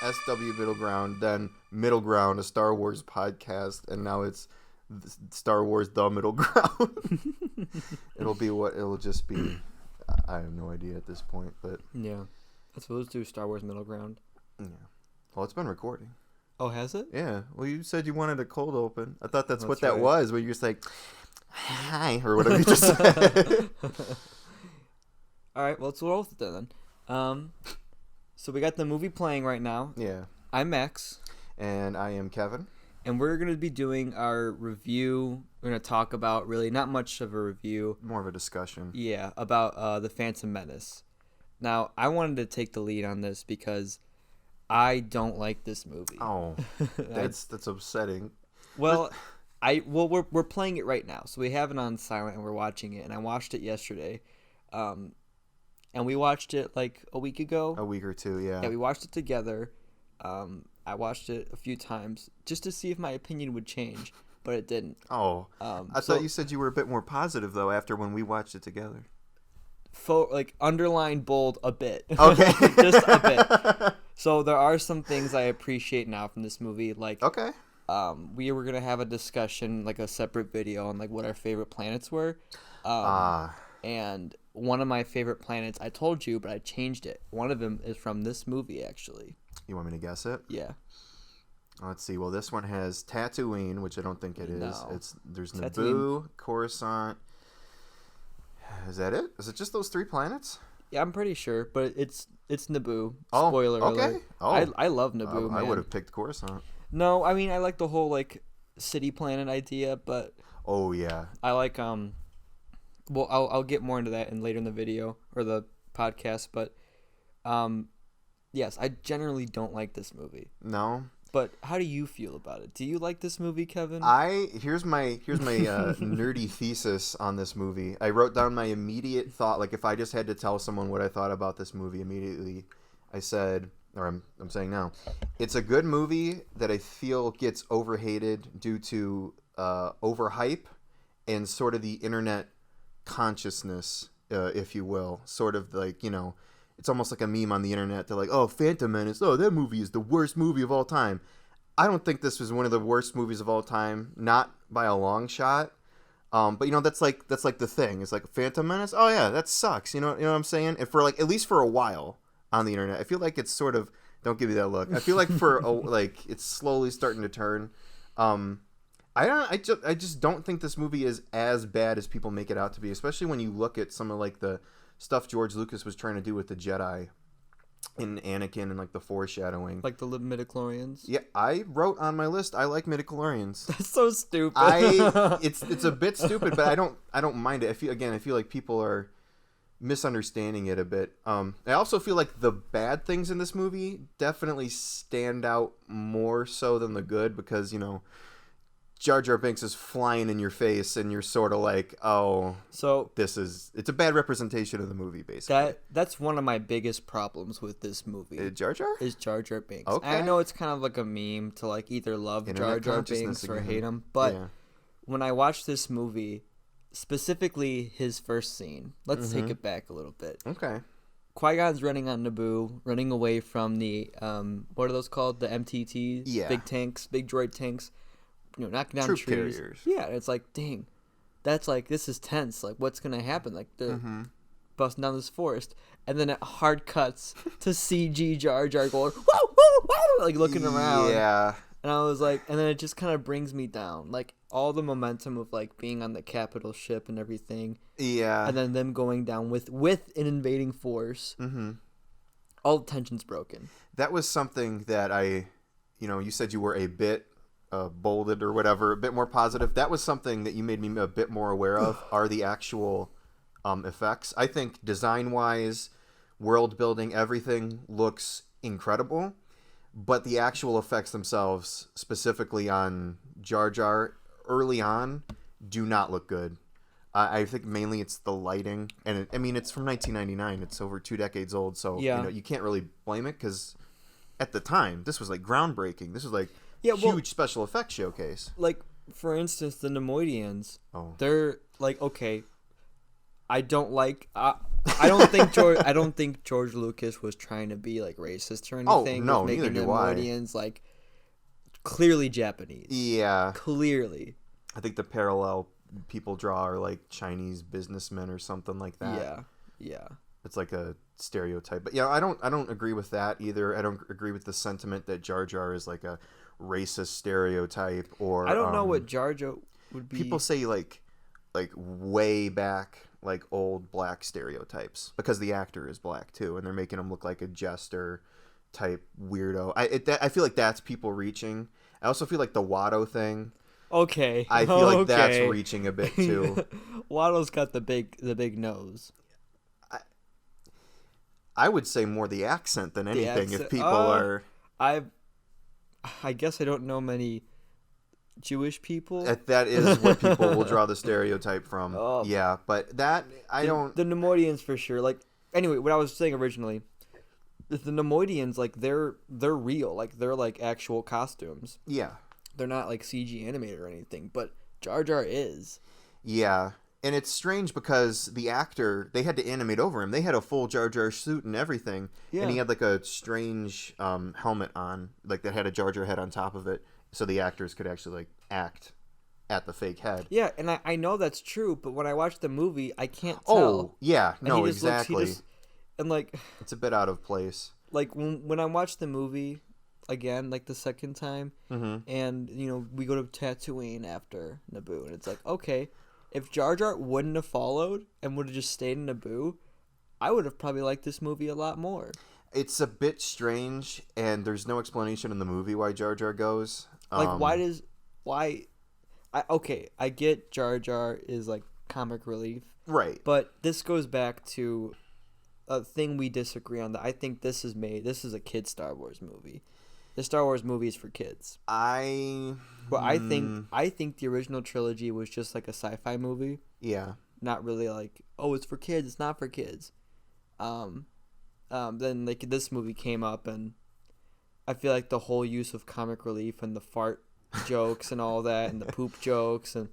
SW Middle Ground, then Middle Ground, a Star Wars podcast, and now it's Star Wars The Middle Ground. It'll just be. I have no idea at this point, but yeah, let's do Star Wars Middle Ground. Yeah, well, it's been recording. Oh, has it? Yeah. Well, you said you wanted a cold open. I thought that's what that right. was. Where you're just like, hi, or whatever you just said. All right. Well, let's roll with it then. So we got the movie playing right now. Yeah. I'm Max. And I am Kevin. And we're going to be doing our review. We're going to talk about really not much of a review. More of a discussion. Yeah, about the Phantom Menace. Now, I wanted to take the lead on this because I don't like this movie. Oh, that's upsetting. Well, we're playing it right now, so we have it on silent and we're watching it. And I watched it yesterday, and we watched it like a week ago. A week or two, yeah. Yeah, we watched it together. I watched it a few times just to see if my opinion would change, but it didn't. Oh, I thought you said you were a bit more positive though after when we watched it together. Underline bold a bit. Okay. Just a bit. So there are some things I appreciate now from this movie. Like, okay. We were going to have a discussion, like a separate video on like what our favorite planets were. And one of my favorite planets, I told you, but I changed it. One of them is from this movie, actually. You want me to guess it? Yeah. Let's see. Well, this one has Tatooine, which I don't think it is. No. There's Tatooine. Naboo, Coruscant. Is that it? Is it just those 3 planets? Yeah, I'm pretty sure, but it's Naboo. Oh, Spoiler okay. alert. Oh. I love Naboo, man. I would have picked Coruscant. No, I mean I like the whole like city planet idea, but oh yeah, I like well I'll get more into that later in the video or the podcast, but yes, I generally don't like this movie. No. But how do you feel about it? Do you like this movie, Kevin? Here's my nerdy thesis on this movie. I wrote down my immediate thought. Like if I just had to tell someone what I thought about this movie immediately, I said, or I'm saying now, it's a good movie that I feel gets overhated due to overhype and sort of the internet consciousness, if you will, sort of like, you know. It's almost like a meme on the internet. They're like, oh, Phantom Menace. Oh, that movie is the worst movie of all time. I don't think this was one of the worst movies of all time. Not by a long shot. But, you know, that's like the thing. It's like Phantom Menace. Oh, yeah, that sucks. You know what I'm saying? And for like, at least for a while on the internet, I feel like it's sort of, don't give me that look. I feel like like it's slowly starting to turn. I just don't think this movie is as bad as people make it out to be, especially when you look at some of like the stuff George Lucas was trying to do with the Jedi and Anakin and like the foreshadowing. Like the midichlorians? Yeah, I wrote on my list I like midichlorians. That's so stupid. It's a bit stupid, but I don't mind it. I feel like people are misunderstanding it a bit. I also feel like the bad things in this movie definitely stand out more so than the good because, you know, Jar Jar Binks is flying in your face, and you're sort of like, oh, so it's a bad representation of the movie, basically. That's one of my biggest problems with this movie. Jar Jar? Is Jar Jar Binks. Okay. I know it's kind of like a meme to like either love Jar Jar Binks or hate him, but when I watched this movie, specifically his first scene, let's take it back a little bit. Okay. Qui-Gon's running on Naboo, running away from the what are those called? The MTTs? Yeah. Big tanks, big droid tanks. You know, knocking down Troop trees. carriers. Yeah, it's like, dang, that's like, this is tense. Like, what's gonna happen? Like, they're busting down this forest, and then it hard cuts to CG Jar Jar going, whoa, whoa, whoa, like looking around. Yeah. And I was like, and then it just kind of brings me down, like all the momentum of like being on the capital ship and everything. Yeah. And then them going down with an invading force. Mm-hmm. All the tension's broken. That was something that you said you were a bit bolded or whatever, a bit more positive. That was something that you made me a bit more aware of are the actual effects. I think design-wise, world building, everything looks incredible, but the actual effects themselves, specifically on Jar Jar early on, do not look good. I think mainly it's the lighting, and it's from 1999. It's over 2 decades old, so you can't really blame it because at the time this was like groundbreaking. This was like huge special effects showcase. Like, for instance, the Nemoidians, they're like, okay, I don't like. I don't think George. I don't think George Lucas was trying to be like racist or anything. Oh no, with making neither the do I. Neimoidians like clearly Japanese. Yeah, Clearly. I think the parallel people draw are like Chinese businessmen or something like that. Yeah. Yeah. It's like a stereotype. But yeah, I don't agree with that either. I don't agree with the sentiment that Jar Jar is like a racist stereotype or I don't know what Jar Jar would be. people say like way back like old black stereotypes because the actor is black too and they're making him look like a jester type weirdo. I feel like that's people reaching. I also feel like the Watto thing. Okay. I feel like that's reaching a bit too. Watto's got the big nose. I would say more the accent than anything. If people are, I guess I don't know many Jewish people. that is what people will draw the stereotype from. Yeah, but that I don't. The Neimoidians for sure. Like anyway, what I was saying originally, the Neimoidians like they're real. Like they're like actual costumes. Yeah, they're not like CG animated or anything. But Jar Jar is. Yeah. And it's strange because the actor, they had to animate over him. They had a full Jar Jar suit and everything. Yeah. And he had like a strange helmet on, like that had a Jar Jar head on top of it. So the actors could actually like act at the fake head. Yeah, and I know that's true, but when I watch the movie, I can't tell. Oh, yeah. No, exactly. And like... It's a bit out of place. Like when I watch the movie again, like the second time, and, you know, we go to Tatooine after Naboo, and it's like, okay... If Jar Jar wouldn't have followed and would have just stayed in Naboo, I would have probably liked this movie a lot more. It's a bit strange, and there's no explanation in the movie why Jar Jar goes. Like, I get Jar Jar is, like, comic relief. Right. But this goes back to a thing we disagree on that I think this is a kid Star Wars movie. The Star Wars movie is for kids. I think the original trilogy was just like a sci-fi movie. Yeah. Not really like, oh, it's for kids. It's not for kids. Then like this movie came up, and I feel like the whole use of comic relief and the fart jokes and all that, and the poop jokes, and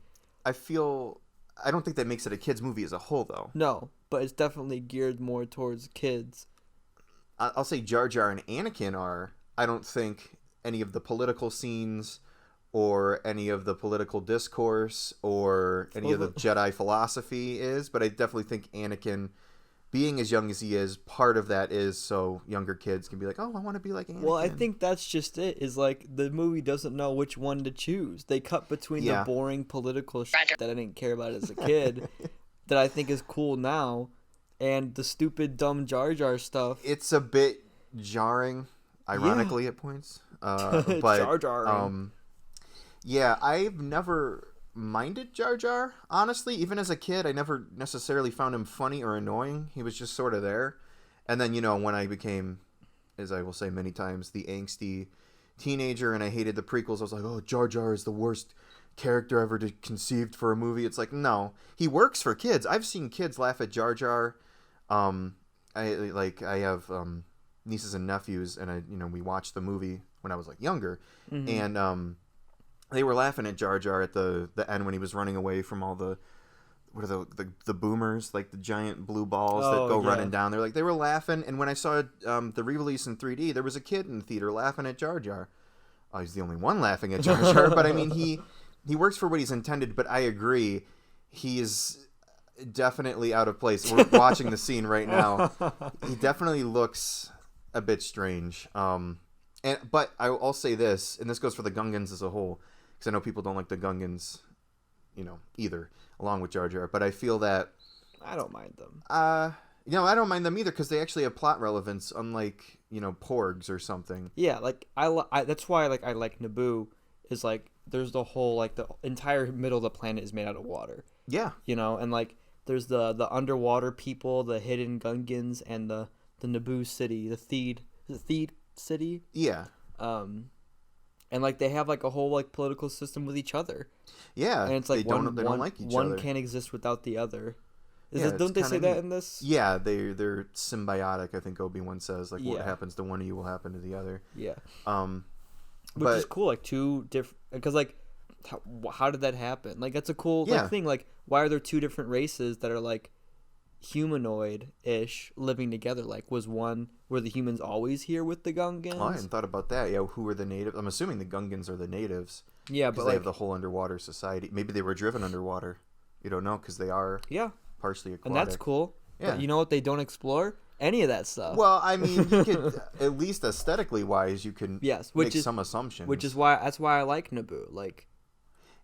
I don't think that makes it a kids movie as a whole, though. No, but it's definitely geared more towards kids. I'll say Jar Jar and Anakin are. I don't think any of the political scenes or any of the political discourse or any of the Jedi philosophy is, but I definitely think Anakin, being as young as he is, part of that is so younger kids can be like, oh, I want to be like Anakin. Well, I think that's just it, is like the movie doesn't know which one to choose. They cut between the boring political shit that I didn't care about as a kid that I think is cool now and the stupid, dumb Jar Jar stuff. It's a bit jarring. Ironically, at points, but Jar Jar. Yeah, I've never minded Jar Jar. Honestly, even as a kid, I never necessarily found him funny or annoying. He was just sort of there. And then, you know, when I became, as I will say many times, the angsty teenager, and I hated the prequels, I was like, oh, Jar Jar is the worst character ever conceived for a movie. It's like, no, he works for kids. I've seen kids laugh at Jar Jar. I have nieces and nephews, and we watched the movie when I was like younger, and they were laughing at Jar Jar at the end when he was running away from all the boomers, like the giant blue balls that go running down. They were laughing, and when I saw the re-release in 3D, there was a kid in the theater laughing at Jar Jar. Oh, he's the only one laughing at Jar Jar, but I mean he works for what he's intended. But I agree, he is definitely out of place. We're watching the scene right now. He definitely looks a bit strange. But I'll say this, and this goes for the Gungans as a whole, because I know people don't like the Gungans, either, along with Jar Jar. But I feel that I don't mind them. I don't mind them either, because they actually have plot relevance, unlike porgs or something. Yeah, like I that's why I like Naboo, is like there's the whole like the entire middle of the planet is made out of water. Yeah, and like there's the underwater people, the hidden Gungans, and the Naboo city, the Theed city. Yeah. And like they have like a whole like political system with each other. Yeah. And it's like they don't like each other. One can't exist without the other. Don't they say that in this? Yeah, they're symbiotic. I think Obi-Wan says what happens to one of you will happen to the other. Yeah. Which is cool. Like two different, because like how did that happen? Like that's a cool thing. Like why are there two different races that are like humanoid-ish living together. Like, was one were the humans always here with the Gungans? Oh, I hadn't thought about that. Yeah, who were the natives? I'm assuming the Gungans are the natives. Yeah, because but they have the whole underwater society. Maybe they were driven underwater. You don't know because they are partially aquatic. And that's cool. Yeah. But you know what they don't explore? Any of that stuff. Well, I mean, you could at least aesthetically wise, you can make some assumptions. Which is why I like Naboo. Like,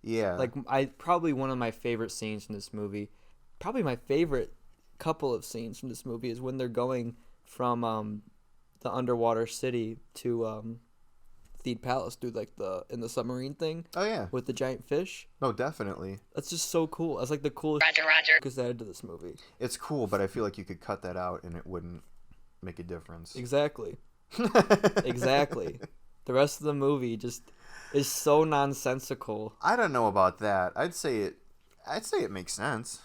yeah, like probably one of my favorite scenes in this movie. Probably my favorite couple of scenes from this movie is when they're going from the underwater city to Theed Palace through like in the submarine thing. Oh yeah, with the giant fish. Oh, definitely. That's just so cool. That's like the coolest. Roger. Added to this movie. It's cool, but I feel like you could cut that out and it wouldn't make a difference. Exactly. Exactly. The rest of the movie just is so nonsensical. I don't know about that. I'd say it makes sense.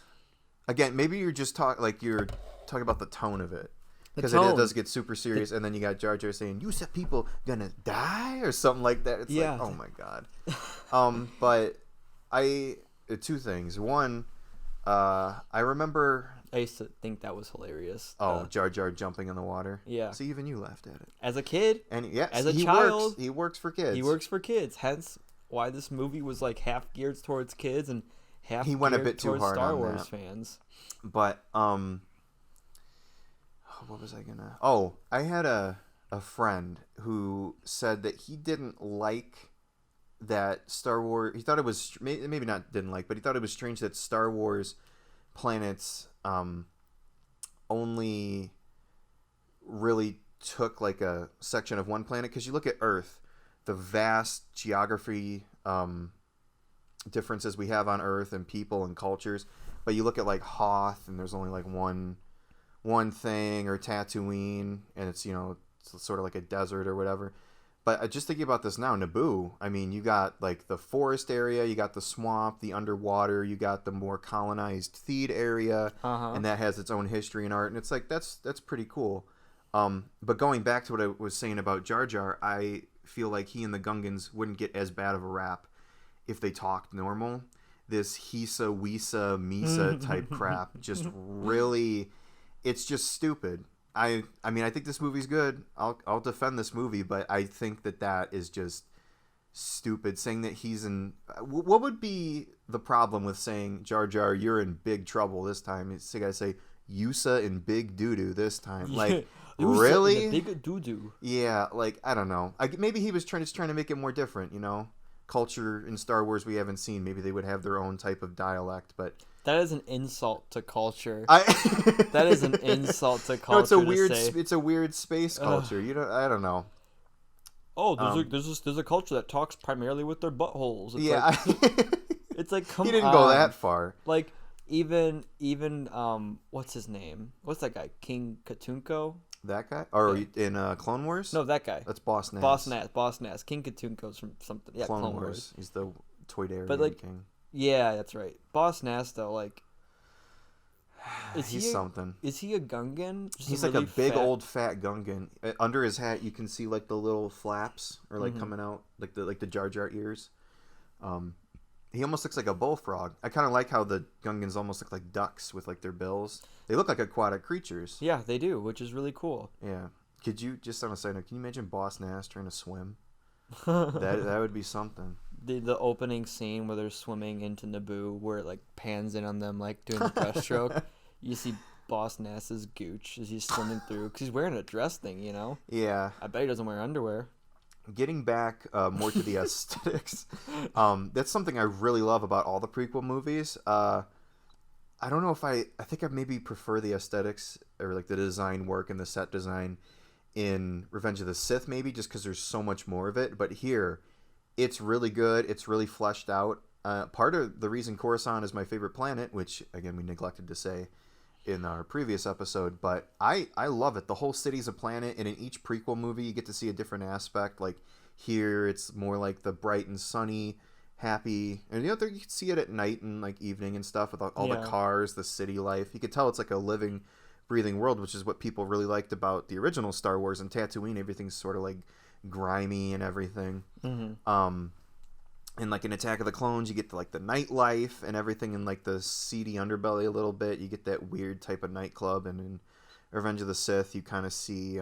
Again, maybe you're talking about the tone of it. Because it does get super serious, and then you got Jar Jar saying, "You said people gonna die," or something like that. It's like, oh my god. But two things. One, I remember. I used to think that was hilarious. Oh, Jar Jar jumping in the water. Yeah. So even you laughed at it. As a kid. And yes, as a child, he works for kids. He works for kids. Hence, why this movie was like half geared towards kids and half he went a geared bit too towards hard Star on Wars that. fans. But what was I gonna? Oh, I had a friend who said that he didn't like that Star Wars. He thought it was maybe not didn't like, but he thought it was strange that Star Wars planets only really took like a section of one planet. Because you look at Earth, the vast geography differences we have on Earth and people and cultures, but you look at like Hoth and there's only like one thing, or Tatooine, and it's it's sort of like a desert or whatever. But just thinking about this now, Naboo, I mean, you got like the forest area, you got the swamp, the underwater, you got the more colonized Theed area, and that has its own history and art, and it's like that's pretty cool. But going back to what I was saying about Jar Jar, I feel like he and the Gungans wouldn't get as bad of a rap if they talked normal. This Hisa, Wisa, Misa type crap just really... It's just stupid. I mean, I think this movie's good. I'll defend this movie, but I think that is just stupid. Saying that he's in... What would be the problem with saying, Jar Jar, you're in big trouble this time? It's got to say, Yusa in big doo-doo this time. Like, really? Big doo-doo. Yeah, like, I don't know. Maybe he was trying to make it more different, Culture in Star Wars we haven't seen. Maybe they would have their own type of dialect, but... That is an insult to culture. That is an insult to culture. No, it's a weird space culture. I don't know. Oh, there's a culture that talks primarily with their buttholes. It's like come on. He didn't go that far. Like even what's his name? What's that guy? King Katunko? That guy? Or in Clone Wars? No, that guy. That's Boss Nass. Boss Nass. King Katunko's from something. Yeah, Clone Wars. He's the Toydarian king. Yeah, that's right. Boss Nass, though, like... He's something. Is he a Gungan? He's like a big old fat Gungan. Under his hat, you can see like the little flaps are like coming out, like the Jar Jar ears. He almost looks like a bullfrog. I kind of like how the Gungans almost look like ducks with like their bills. They look like aquatic creatures. Yeah, they do, which is really cool. Yeah. Could you, just on a side note, can you imagine Boss Nass trying to swim? that would be something. The opening scene where they're swimming into Naboo, where it like pans in on them like doing the breaststroke. You see Boss Nass's gooch as he's swimming through, because he's wearing a dress thing, Yeah. I bet he doesn't wear underwear. Getting back more to the aesthetics, that's something I really love about all the prequel movies. I don't know if I think I maybe prefer the aesthetics or like the design work and the set design in Revenge of the Sith, maybe just because there's so much more of it. But here, it's really good. It's really fleshed out. Part of the reason Coruscant is my favorite planet, which again we neglected to say in our previous episode, but I love it. The whole city's a planet, and in each prequel movie you get to see a different aspect. Like here, it's more like the bright and sunny, happy, and you can see it at night and like evening and stuff with all the cars, the city life. You could tell it's like a living, breathing world, which is what people really liked about the original Star Wars. And Tatooine, everything's sort of like grimy and everything. And in like an Attack of the Clones, you get like the nightlife and everything in like the seedy underbelly a little bit. You get that weird type of nightclub, and in Revenge of the Sith, you kind of see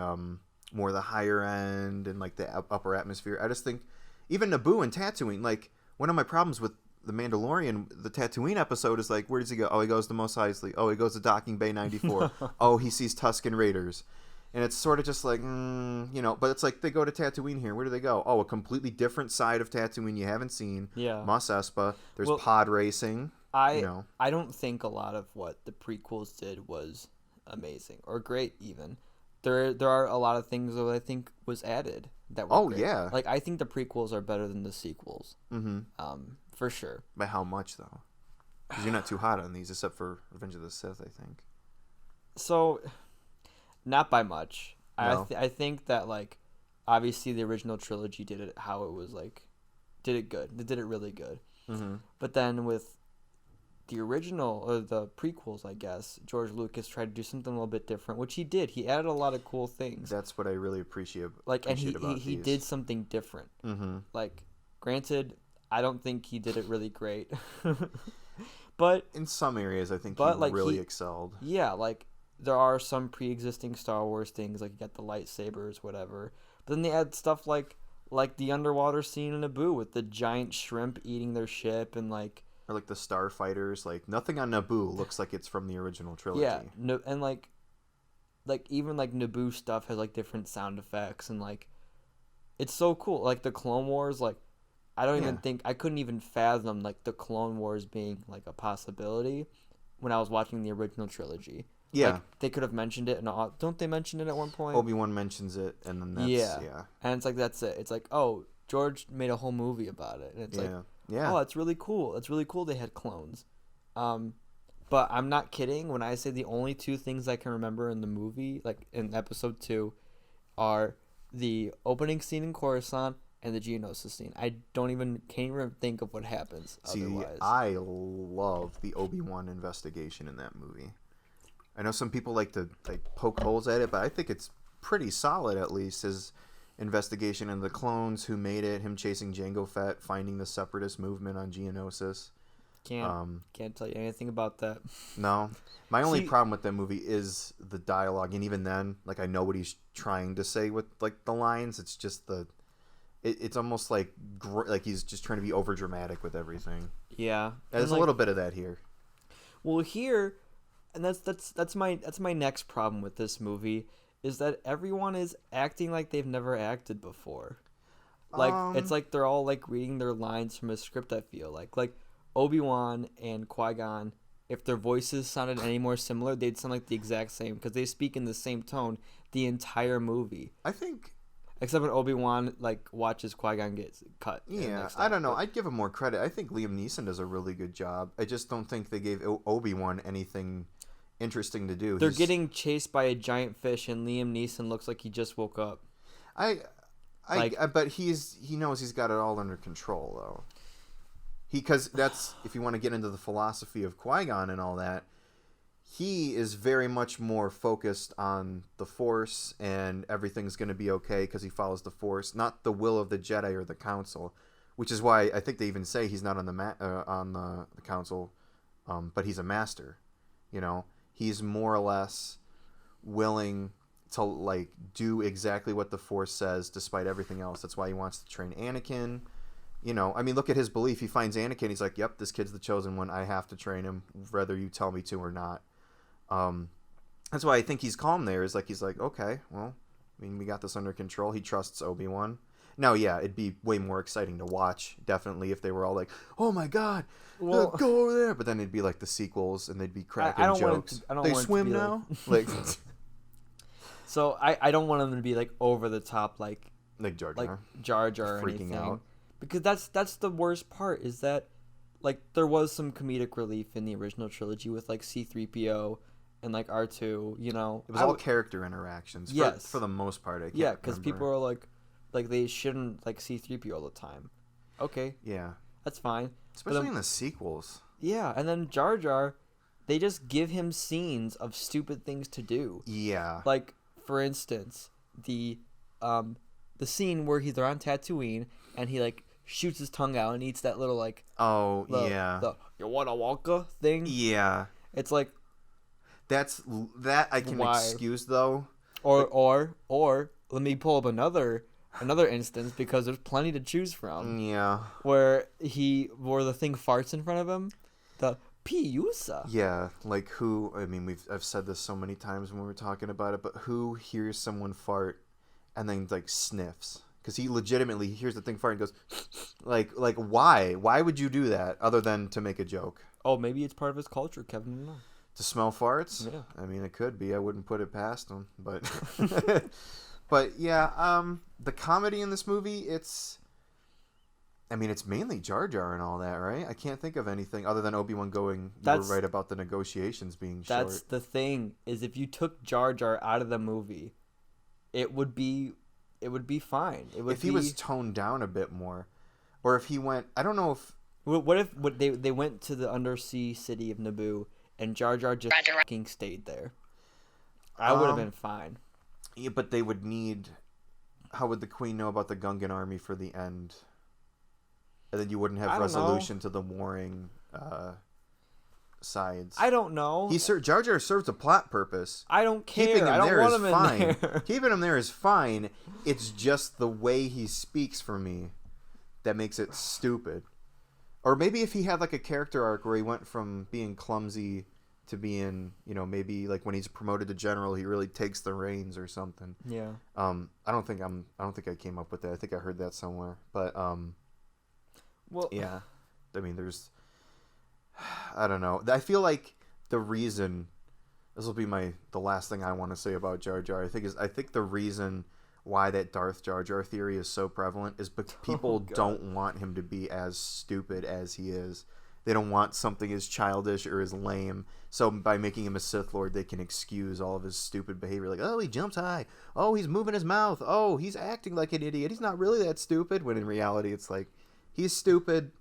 more the higher end and like the upper atmosphere. I just think even Naboo and Tatooine, like one of my problems with the Mandalorian, the Tatooine episode is like, where does he go? Oh, he goes to Mos Eisley. Oh, he goes to Docking Bay 94. Oh, he sees Tusken Raiders. And it's sort of just like, but it's like they go to Tatooine here. Where do they go? Oh, a completely different side of Tatooine you haven't seen. Yeah. Mos Espa. There's pod racing. I don't think a lot of what the prequels did was amazing or great even. There are a lot of things that I think was added that were great. Yeah. Like, I think the prequels are better than the sequels. Mm-hmm. For sure. By how much, though? Because you're not too hot on these, except for Revenge of the Sith, I think. So... Not by much. No. I think that, like, obviously the original trilogy did it how it was, like, did it good. They did it really good. Mm-hmm. But then with the original, or the prequels, I guess, George Lucas tried to do something a little bit different, which he did. He added a lot of cool things. That's what I really appreciate. Like, and he did something different. Mm-hmm. Like, granted, I don't think he did it really great. But... in some areas, I think he really excelled. Yeah, like... There are some pre-existing Star Wars things, like you got the lightsabers, whatever. But then they add stuff like the underwater scene in Naboo with the giant shrimp eating their ship, and like... Or like the starfighters. Like, nothing on Naboo looks like it's from the original trilogy. Yeah, and like even like Naboo stuff has like different sound effects, and like... It's so cool. Like the Clone Wars, like... I couldn't even fathom like the Clone Wars being like a possibility when I was watching the original trilogy. Yeah. Like, they could have mentioned it, and don't they mention it at one point? Obi-Wan mentions it, and then that's... Yeah. And it's like, that's it. It's like, oh, George made a whole movie about it. And it's like, oh, it's really cool. It's really cool they had clones. But I'm not kidding when I say the only two things I can remember in the movie, like in episode 2, are the opening scene in Coruscant and the Geonosis scene. I can't even think of what happens otherwise. I love the Obi-Wan investigation in that movie. I know some people like to poke holes at it, but I think it's pretty solid, at least. His investigation into the clones, who made it, him chasing Jango Fett, finding the separatist movement on Geonosis. Can't tell you anything about that. No. My only problem with that movie is the dialogue, and even then, like, I know what he's trying to say with, like, the lines. It's just it's almost like he's just trying to be over-dramatic with everything. Yeah. There's a little bit of that here. Well, here... And that's my next problem with this movie, is that everyone is acting like they've never acted before. Like, it's like they're all like reading their lines from a script. I feel like Obi-Wan and Qui-Gon, if their voices sounded any more similar, they'd sound like the exact same, because they speak in the same tone the entire movie. I think. Except when Obi-Wan like watches Qui-Gon get cut. Yeah, I don't know. I'd give him more credit. I think Liam Neeson does a really good job. I just don't think they gave Obi-Wan anything interesting to do. They're getting chased by a giant fish, and Liam Neeson looks like he just woke up. But he knows he's got it all under control, though. Because that's, if you want to get into the philosophy of Qui-Gon and all that, he is very much more focused on the Force, and everything's going to be okay because he follows the Force, not the will of the Jedi or the Council, which is why I think they even say he's not on the Council, but he's a master. You know, he's more or less willing to like do exactly what the Force says despite everything else. That's why he wants to train Anakin. You know, I mean, look at his belief. He finds Anakin. He's like, "Yep, this kid's the chosen one. I have to train him, whether you tell me to or not." That's why I think he's calm there. Is like he's like, "Okay, well, I mean, we got this under control." He trusts Obi-Wan. Now, yeah, it'd be way more exciting to watch, definitely, if they were all like, "Oh my God, go over there!" But then it'd be like the sequels, and they'd be cracking jokes. They swim now, like. So I don't want them to be like over the top, like Jar Jar, or freaking anything, out. Because that's the worst part, is that like there was some comedic relief in the original trilogy with like C-3PO and like R2. You know, it was all character interactions. Yes, for the most part. Because people are like they shouldn't like C-3PO all the time. Okay, yeah, that's fine. Especially in the sequels. Yeah, and then Jar Jar, they just give him scenes of stupid things to do. Yeah, like for instance, the scene where they're on Tatooine and he like shoots his tongue out and eats that little like the you want a Wonka thing. Yeah, it's like that I can excuse though. Or let me pull up another instance because there's plenty to choose from. Yeah, where the thing farts in front of him, the piusa. Yeah, like who? I mean, I've said this so many times when we were talking about it, but who hears someone fart and then like sniffs? Because he legitimately hears the thing fart and goes, like why? Why would you do that other than to make a joke? Oh, maybe it's part of his culture, Kevin. To smell farts? Yeah. I mean, it could be. I wouldn't put it past him, but but yeah, the comedy in this movie, it's mainly Jar Jar and all that, right? I can't think of anything other than Obi-Wan going, you were right about the negotiations being short. That's the thing, is if you took Jar Jar out of the movie, it would be fine. If he was toned down a bit more, or if he went, I don't know if... What if they went to the undersea city of Naboo and Jar Jar just fucking stayed there? I would have been fine. Yeah, but they would need... How would the Queen know about the Gungan army for the end? And then you wouldn't have resolution to the warring sides. I don't know. Jar Jar serves a plot purpose. I don't care. Keeping him I don't there want is him fine. in there. Keeping him there is fine. It's just the way he speaks for me that makes it stupid. Or maybe if he had like a character arc where he went from being clumsy to being, maybe like when he's promoted to general, he really takes the reins or something. Yeah. I don't think I came up with that. I think I heard that somewhere. But well, yeah. I mean, I don't know. I feel like the reason, this will be the last thing I want to say about Jar Jar, I think the reason why that Darth Jar Jar theory is so prevalent is because people don't want him to be as stupid as he is. They don't want something as childish or as lame. So by making him a Sith Lord, they can excuse all of his stupid behavior. Like, oh, he jumps high. Oh, he's moving his mouth. Oh, he's acting like an idiot. He's not really that stupid. When in reality, it's like, he's stupid.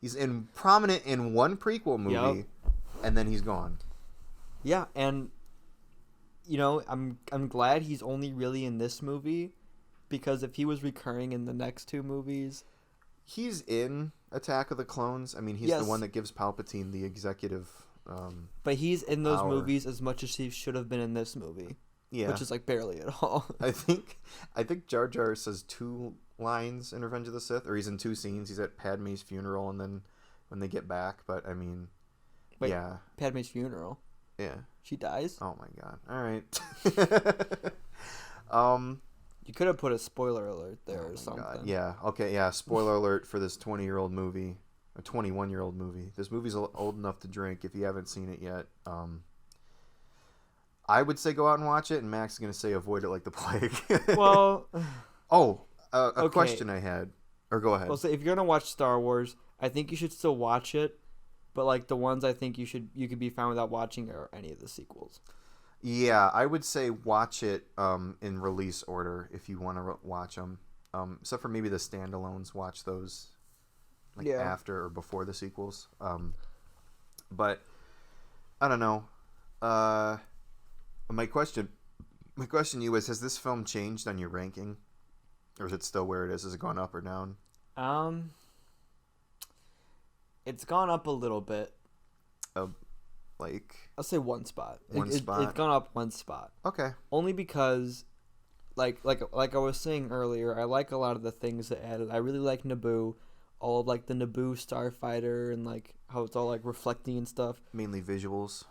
He's prominent in one prequel movie, and then he's gone. Yeah, and I'm glad he's only really in this movie, because if he was recurring in the next two movies, he's in Attack of the Clones. I mean, he's the one that gives Palpatine the executive. But he's in those power. Movies as much as he should have been in this movie. Yeah, which is like barely at all. I think Jar Jar says 2 lines in Revenge of the Sith, or he's in 2 scenes. He's at Padme's funeral, and then when they get back. But I mean, wait, yeah, Padme's funeral. Yeah, she dies. Oh my god! All right. You could have put a spoiler alert there or something. God. Yeah. Okay. Yeah. Spoiler alert for this 20-year-old movie, a 21-year-old movie. This movie's old enough to drink. If you haven't seen it yet, I would say go out and watch it, and Max is gonna say avoid it like the plague. Well. A question I had, or go ahead. Well, so if you're gonna watch Star Wars, I think you should still watch it, but like the ones I think you could be fine without watching are any of the sequels. Yeah, I would say watch it in release order if you want to watch them. Except for maybe the standalones, watch those after or before the sequels. But I don't know. My question to you is: has this film changed on your ranking, or is it still where it is? Has it gone up or down? It's gone up a little bit. Like, I'll say one spot. It's gone up one spot. Okay. Only because, like I was saying earlier, I like a lot of the things that added. I really like Naboo, all of like the Naboo starfighter and like how it's all like reflecting and stuff. Mainly visuals.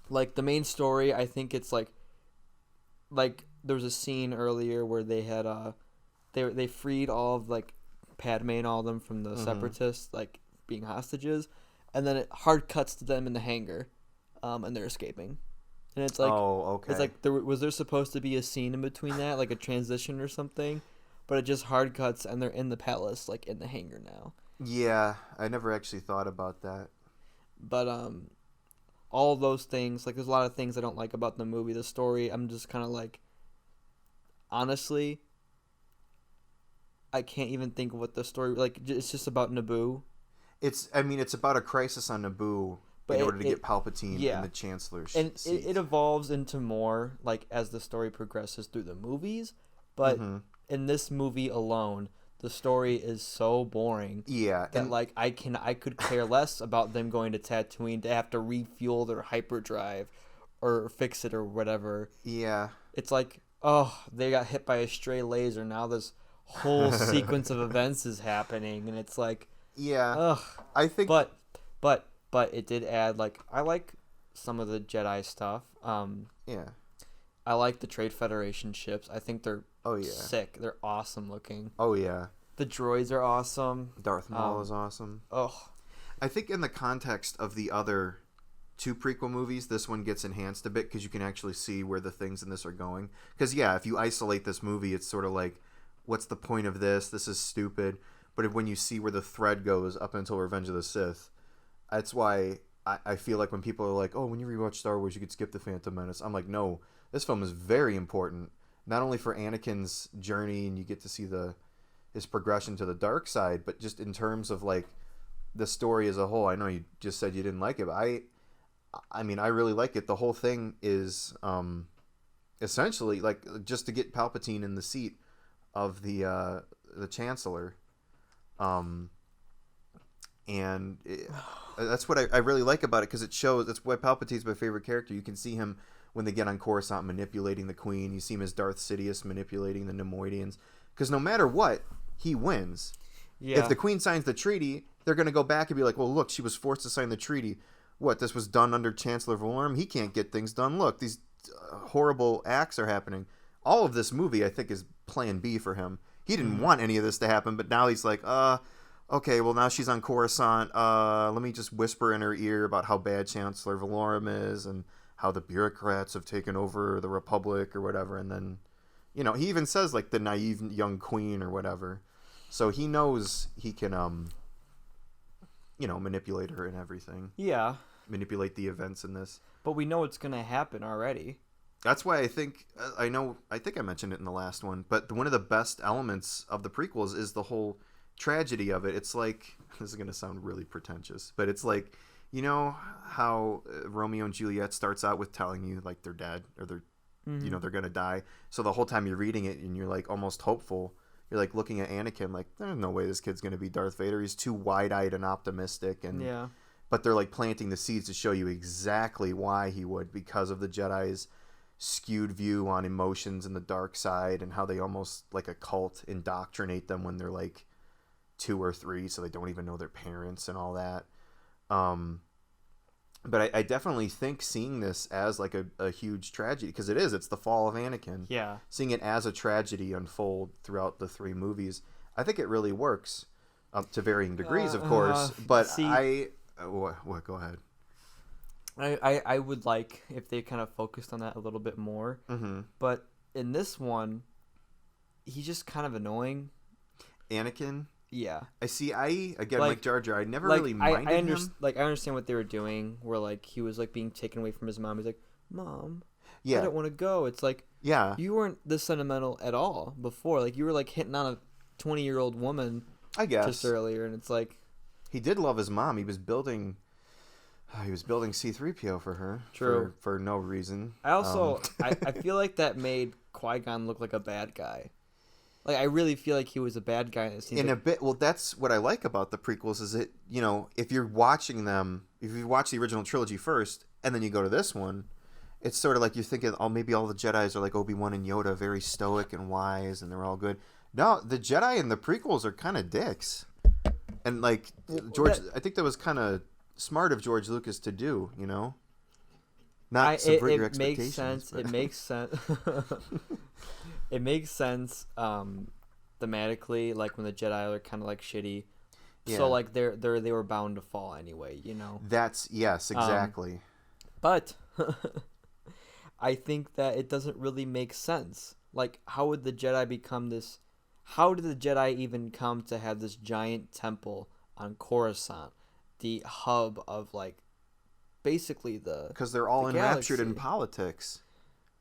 Like the main story, I think it's like there was a scene earlier where they had they freed all of like Padme and all of them from the separatists like being hostages. And then it hard cuts to them in the hangar, and they're escaping. And it's like, it's like was there supposed to be a scene in between that, like a transition or something? But it just hard cuts, and they're in the palace, like in the hangar now. Yeah, I never actually thought about that. But all of those things, like there's a lot of things I don't like about the movie, the story. I'm just kind of like, honestly, I can't even think of what the story like. It's just about Naboo. It's about a crisis on Naboo in order to get Palpatine in the Chancellor's seat. It evolves into more, like, as the story progresses through the movies. But in this movie alone, the story is so boring. Yeah, that like I could care less about them going to Tatooine to have to refuel their hyperdrive or fix it or whatever. Yeah. It's like, oh, they got hit by a stray laser. Now this whole sequence of events is happening, and it's like, yeah. ugh. I think, but it did add, like, I like some of the Jedi stuff. Yeah. I like the Trade Federation ships. I think they're sick. They're awesome looking. Oh yeah. The droids are awesome. Darth Maul is awesome. Oh. I think in the context of the other 2 prequel movies, this one gets enhanced a bit because you can actually see where the things in this are going. Because, yeah, if you isolate this movie, it's sort of like, what's the point of this? This is stupid. But when you see where the thread goes up until Revenge of the Sith, that's why I feel like when people are like, oh, when you rewatch Star Wars, you could skip the Phantom Menace. I'm like, no, this film is very important, not only for Anakin's journey and you get to see his progression to the dark side, but just in terms of like the story as a whole. I know you just said you didn't like it, but I mean, I really like it. The whole thing is essentially like just to get Palpatine in the seat of the Chancellor, and that's what I really like about it, because it shows. That's why Palpatine's my favorite character. You can see him when they get on Coruscant manipulating the Queen. You see him as Darth Sidious manipulating the Neimoidians, because no matter what, he wins. Yeah. If the Queen signs the treaty, they're going to go back and be like, well, look, she was forced to sign the treaty. What, this was done under Chancellor Valorum? He can't get things done. Look, these horrible acts are happening. All of this movie, I think, is plan B for him. He didn't want any of this to happen, but now he's like, okay, well, now she's on Coruscant. Let me just whisper in her ear about how bad Chancellor Valorum is and how the bureaucrats have taken over the Republic or whatever. And then, you know, he even says, like, the naive young queen or whatever. So he knows he can, you know, manipulate her and everything. Yeah. Manipulate the events in this. But we know it's going to happen already. That's why I think, I think I mentioned it in the last one, but one of the best elements of the prequels is the whole tragedy of it. It's like, this is going to sound really pretentious, but it's like, you know how Romeo and Juliet starts out with telling you, like, they're dead, or they're, you know, they're going to die. So the whole time you're reading it and you're, like, almost hopeful. You're, like, looking at Anakin, like, there's no way this kid's going to be Darth Vader. He's too wide-eyed and optimistic. And yeah. But they're, like, planting the seeds to show you exactly why he would, because of the Jedi's skewed view on emotions and the dark side, and how they almost, like a cult, indoctrinate them when they're, like, 2 or 3, so they don't even know their parents and all that. But I definitely think seeing this as, like, a huge tragedy, because it is, it's the fall of Anakin. Yeah. Seeing it as a tragedy unfold throughout the 3 movies, I think it really works, to varying degrees, of course. But what? Go ahead. I would like if they kind of focused on that a little bit more. Mm-hmm. But in this one, he's just kind of annoying. Anakin? Yeah. Like Jar Jar, I never really minded him. Like, I understand what they were doing, where, like, he was, like, being taken away from his mom. He's like, Mom, I don't want to go. It's like, yeah, you weren't this sentimental at all before. Like, you were, like, hitting on a 20-year-old woman, I guess, just earlier, and it's like... He did love his mom. He was building C-3PO for her. True. For no reason. I also, I feel like that made Qui-Gon look like a bad guy. Like, I really feel like he was a bad guy in this scene. In a bit, well, that's what I like about the prequels, is it, you know, if you're watching them, if you watch the original trilogy first, and then you go to this one, it's sort of like you're thinking, oh, maybe all the Jedis are like Obi-Wan and Yoda, very stoic and wise, and they're all good. No, the Jedi in the prequels are kind of dicks. And, like, I think that was kind of smart of George Lucas to do, you know? Not subvert your expectations. It makes sense. It makes sense thematically, like when the Jedi are kind of like shitty. Yeah. So like they were bound to fall anyway, you know. Yes, exactly. But I think that it doesn't really make sense. Like, how would the Jedi become this? How did the Jedi even come to have this giant temple on Coruscant, the hub of, like, basically because they're all enraptured in politics.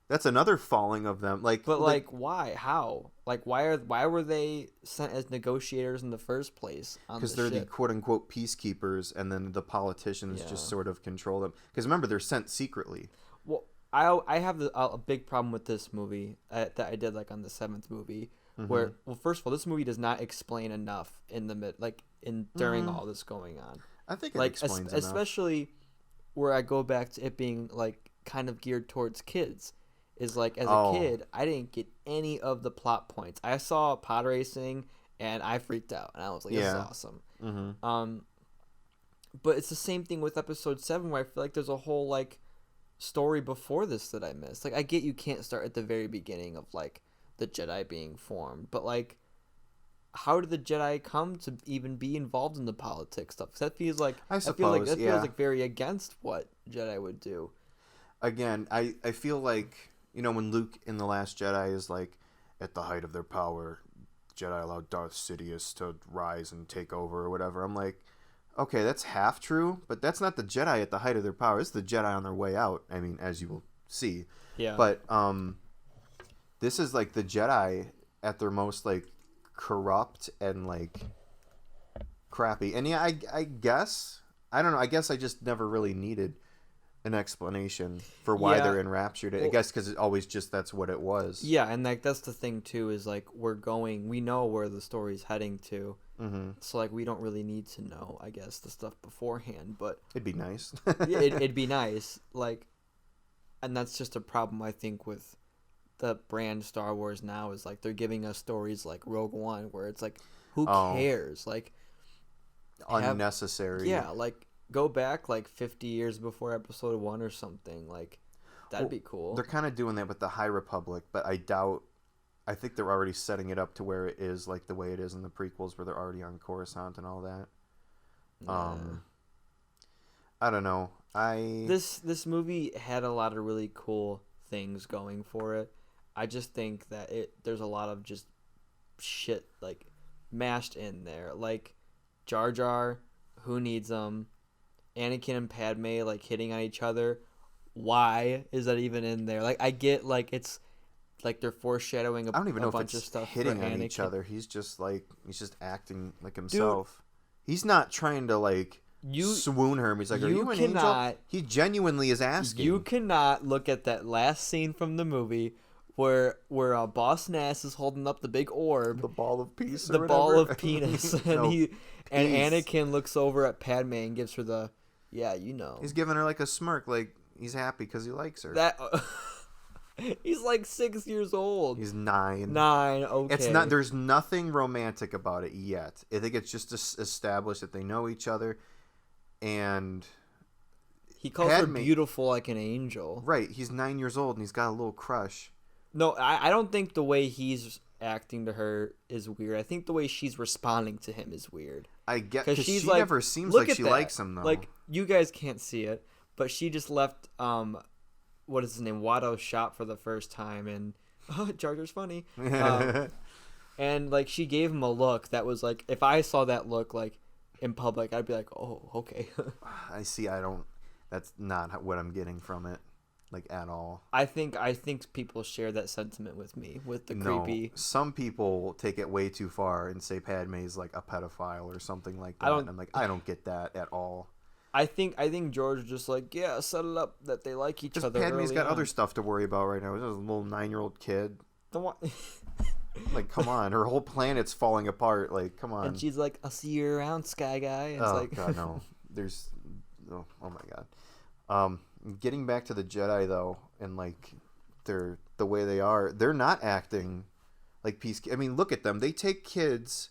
That's another falling of them. Like, but like why? How? Like, why were they sent as negotiators in the first place? Because they're the quote unquote peacekeepers, and then the politicians just sort of control them. Because remember, they're sent secretly. Well, I have a big problem with this movie that I did, like, on the 7th movie, Where, well, first of all, this movie does not explain enough in the during all this going on. I think it explains enough. Especially where I go back to it being like kind of geared towards kids. Is like, as a kid, I didn't get any of the plot points. I saw pod racing and I freaked out, and I was like, "This is awesome." But it's the same thing with episode 7, where I feel like there's a whole like story before this that I missed. Like, I get you can't start at the very beginning of like the Jedi being formed, but like, how did the Jedi come to even be involved in the politics stuff? 'Cause that feels like feels like very against what Jedi would do. Again, I feel like, you know, when Luke in The Last Jedi is like, at the height of their power, Jedi allowed Darth Sidious to rise and take over or whatever. I'm like, okay, that's half true, but that's not the Jedi at the height of their power. It's the Jedi on their way out. I mean, as you will see. Yeah. But this is like the Jedi at their most like corrupt and like crappy. And yeah, I guess, I don't know. I guess I just never really needed an explanation for why they're enraptured. I guess because it always just that's what it was. Yeah, and like that's the thing too, is like we know where the story's heading to. So like we don't really need to know, I guess, the stuff beforehand. But it'd be nice. Yeah, it'd be nice. Like, and that's just a problem I think with the brand Star Wars now, is like they're giving us stories like Rogue One where it's like, who cares? Like, unnecessary. Yeah, like go back like 50 years before episode 1 or something. Like, that'd be cool. They're kind of doing that with the High Republic, but I think they're already setting it up to where it is like the way it is in the prequels, where they're already on Coruscant and all that. I don't know. This movie had a lot of really cool things going for it. I just think that there's a lot of just shit like mashed in there, like Jar Jar, who needs them? Anakin and Padme like hitting on each other. Why is that even in there? Like, I get like it's like they're foreshadowing a bunch of stuff. Hitting on each other. He's just acting like himself. Dude, he's not trying to like swoon her. He's like, are you an angel? He genuinely is asking. You cannot look at that last scene from the movie where Boss Nass is holding up the big orb, the ball of peace, the ball of penis, and Anakin looks over at Padme and gives her the, he's giving her like a smirk, like he's happy because he likes her. He's like 6 years old. He's 9. Okay. It's not. There's nothing romantic about it yet. I think it's just established that they know each other, and he calls her beautiful like an angel. Right. He's 9 years old and he's got a little crush. No, I don't think the way he's acting to her is weird. I think the way she's responding to him is weird. I get, because she like, never seems like she likes him though. Like, you guys can't see it, but she just left what is his name, Watto's shop for the first time, and Jar Jar's funny. And like she gave him a look that was like, if I saw that look like in public, I'd be like, oh, okay. I see. That's not what I'm getting from it, like, at all. I think people share that sentiment with me, with the creepy. Some people take it way too far and say Padme's like a pedophile or something like that. I'm like, I don't get that at all. I think George just like, set it up that they like each other. Padme's got other stuff to worry about right now. There's a little 9-year-old kid. Like, come on, her whole planet's falling apart. Like, come on. And she's like, "I'll see you around, Sky Guy." And it's God, no. Oh my God. Getting back to the Jedi though, and like the way they are, they're not acting like peace. I mean, look at them. They take kids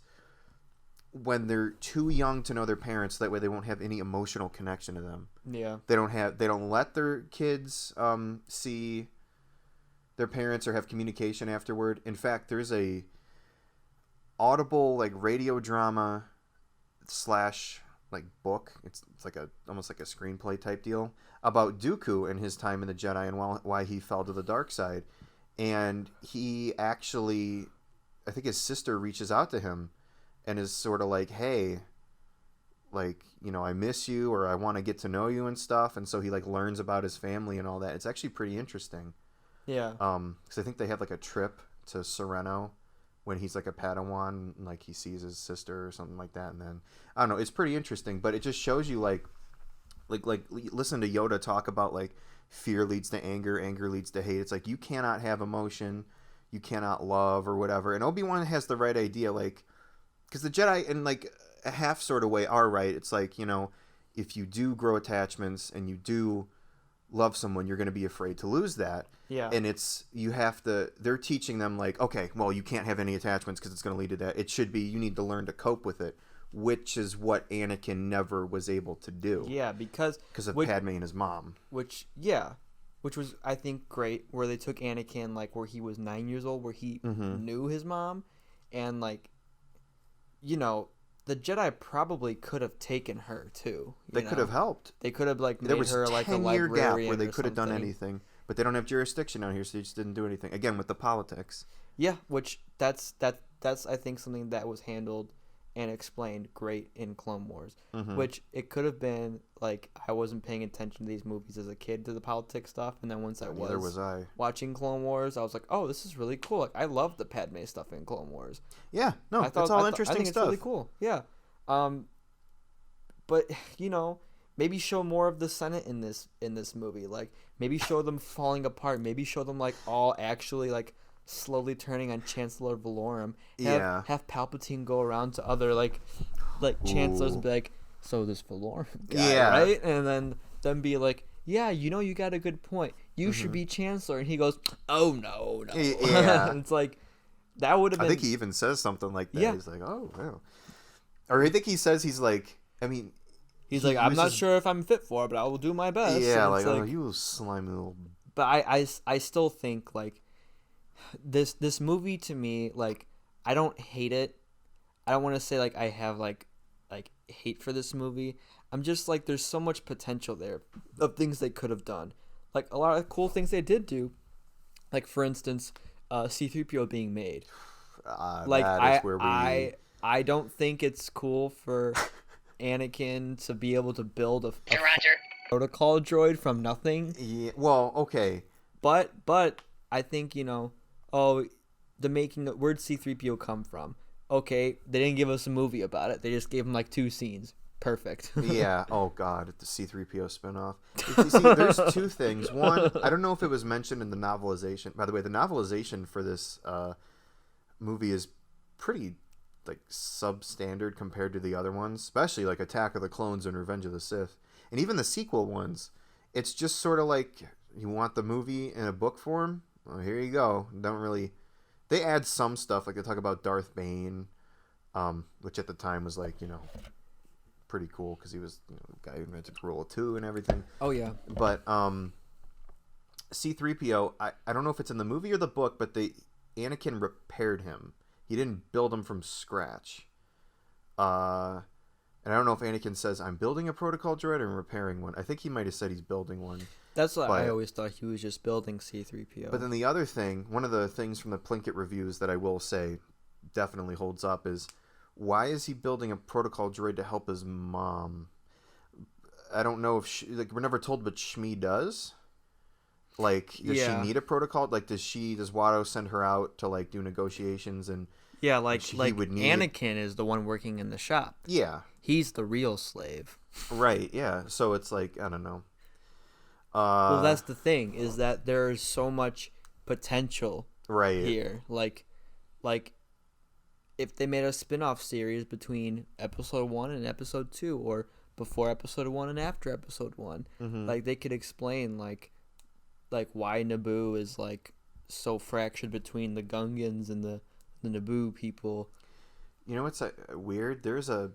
when they're too young to know their parents, so that way they won't have any emotional connection to them. Yeah. They don't let their kids see their parents or have communication afterward. In fact, there's a Audible like radio drama / like book. It's like almost like a screenplay type deal about Dooku and his time in the Jedi and why he fell to the dark side. And he actually, I think his sister reaches out to him and is sort of like, hey, like, I miss you, or I want to get to know you and stuff. And so he like learns about his family and all that. It's actually pretty interesting. Yeah. Because I think they have like a trip to Sereno when he's like a Padawan, and like he sees his sister or something like that. And then, I don't know, it's pretty interesting, but it just shows you like listen to Yoda talk about like fear leads to anger, anger leads to hate. It's like, you cannot have emotion. you cannot love or whatever. And Obi-Wan has the right idea, like, because the Jedi in like a half sort of way are right. It's like, if you do grow attachments and you do love someone, you're going to be afraid to lose that. Yeah. And they're teaching them like, okay, well, you can't have any attachments because it's going to lead to that. It should be, you need to learn to cope with it, which is what Anakin never was able to do. Yeah, because of Padme and his mom. Which was, I think, great, where they took Anakin, like, where he was 9 years old, where he knew his mom, and, like, the Jedi probably could have taken her, too. They could have helped. They could have, like, made her, like, a librarian. There was a 10-year gap where they could have done anything, but they don't have jurisdiction out here, so they just didn't do anything. Again, with the politics. Yeah, which that's I think, something that was handled and explained great in Clone Wars, which it could have been like I wasn't paying attention to these movies as a kid to the politics stuff, and then once I was watching Clone Wars, I was like, oh, this is really cool. Like, I love the Padme stuff in Clone Wars. Yeah, no, it's all interesting I think stuff. It's really cool. Yeah, but maybe show more of the Senate in this movie. Like, maybe show them falling apart. Maybe show them like all actually like slowly turning on Chancellor Valorum. Have Palpatine go around to other like chancellors and be like, so this Valorum guy, right? And then be like, yeah, you got a good point. You should be Chancellor. And he goes, oh no. Yeah. It's like, that would have been. I think he even says something like that. Yeah. He's like, oh wow. Or I think he says he's like, I mean, he's like, I'm not sure if I'm fit for it, but I will do my best. Yeah, like, oh, you slimy little. But I still think like this movie, to me, like, I don't hate it. I don't want to say like I have like hate for this movie. I'm just like, there's so much potential there of things they could have done. Like, a lot of cool things they did do. Like, for instance, C-3PO being made. Like, I don't think it's cool for Anakin to be able to build a protocol droid from nothing. Yeah, well, okay. But I think, where'd C-3PO come from? Okay, they didn't give us a movie about it. They just gave him like 2 scenes. Perfect. Yeah. Oh God, the C-3PO spinoff. You see, there's 2 things. One, I don't know if it was mentioned in the novelization. By the way, the novelization for this movie is pretty like substandard compared to the other ones, especially like Attack of the Clones and Revenge of the Sith, and even the sequel ones. It's just sort of like, you want the movie in a book form? Well, here you go. Don't really. They add some stuff, like they talk about Darth Bane, which at the time was like, pretty cool because he was the guy who invented Rule 2 and everything. Oh yeah. But C-3PO, I don't know if it's in the movie or the book, but Anakin repaired him. He didn't build him from scratch. And I don't know if Anakin says, I'm building a protocol droid or repairing one. I think he might have said he's building one. That's what I always thought, he was just building C-3PO. But then the other thing, one of the things from the Plinkett reviews that I will say definitely holds up is, why is he building a protocol droid to help his mom? I don't know if we're never told what Shmi does. Like, does she need a protocol? Like, does Watto send her out to like do negotiations and? Yeah, like Anakin is the one working in the shop. Yeah, he's the real slave. Right. Yeah. So it's like, I don't know. Well, that's the thing, is that there's so much potential here. Like, if they made a spin-off series between episode 1 and episode 2, or before episode 1 and after episode 1, like, they could explain like why Naboo is like so fractured between the Gungans and the Naboo people. You know what's weird? There is a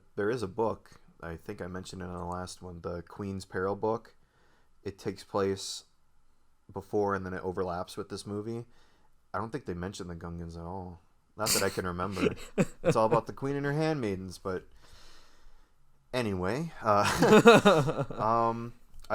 book. I think I mentioned it on the last one, the Queen's Peril book. It takes place before and then it overlaps with this movie. I don't think they mention the Gungans at all. Not that I can remember. It's all about the Queen and her handmaidens, but anyway. I'd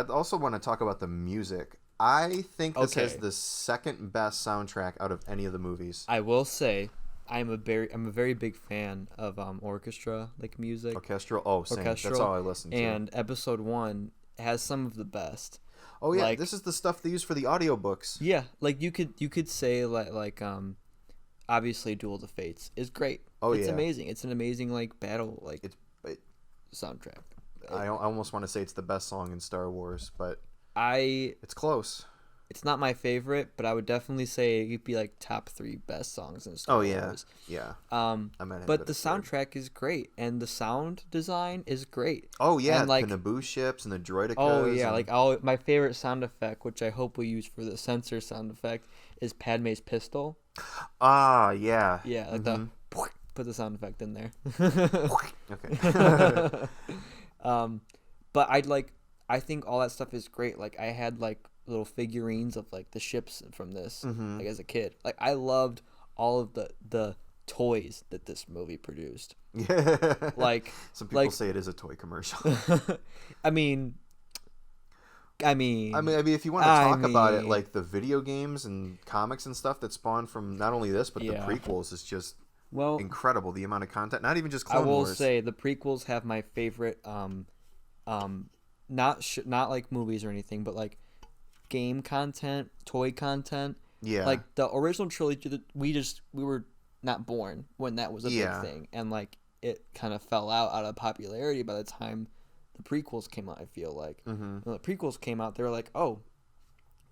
also want to talk about the music. I think this has the second best soundtrack out of any of the movies. I will say, I'm a very big fan of orchestra like music. Orchestral. Oh, same. That's all I listen to. And episode 1 has some of the best. Oh yeah, this is the stuff they use for the audiobooks. Yeah, like you could say like obviously Duel of the Fates is great. Oh, it's amazing. It's an amazing like battle like soundtrack. I almost want to say it's the best song in Star Wars, but it's close. It's not my favorite, but I would definitely say it'd be like top 3 best songs in Star Wars. Yeah. But the soundtrack is great, and the sound design is great. Oh yeah, and like the Naboo ships and the droidicas. Oh yeah, like my favorite sound effect, which I hope we use for the censor sound effect, is Padme's pistol. Ah, yeah. Yeah, like the put the sound effect in there. Okay. But I think all that stuff is great. Like I had like little figurines of like the ships from this like as a kid. Like I loved all of the toys that this movie produced. Yeah. Like some people say it is a toy commercial. I mean if you want to talk about it, like the video games and comics and stuff that spawned from not only this but the prequels is just incredible. The amount of content, not even just Clone Wars. I will say the prequels have my favorite not like movies or anything, but like game content, toy content. Yeah. Like the original trilogy, we were not born when that was a big thing, and like it kind of fell out of popularity by the time the prequels came out. I feel like when the prequels came out, they were like, "Oh,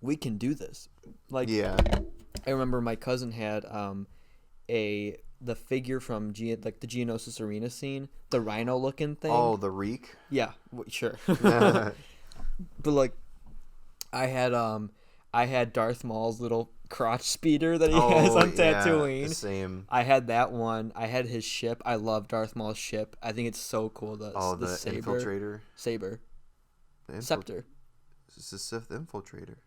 we can do this." Like, I remember my cousin had the figure from the Geonosis Arena scene, the rhino looking thing. Oh, the Reek. Yeah, sure. But like, I had Darth Maul's little crotch speeder that he has on Tatooine. The same. I had that one. I had his ship. I love Darth Maul's ship. I think it's so cool. The saber. Infiltrator. Saber. Scepter. It's the Sith Infiltrator.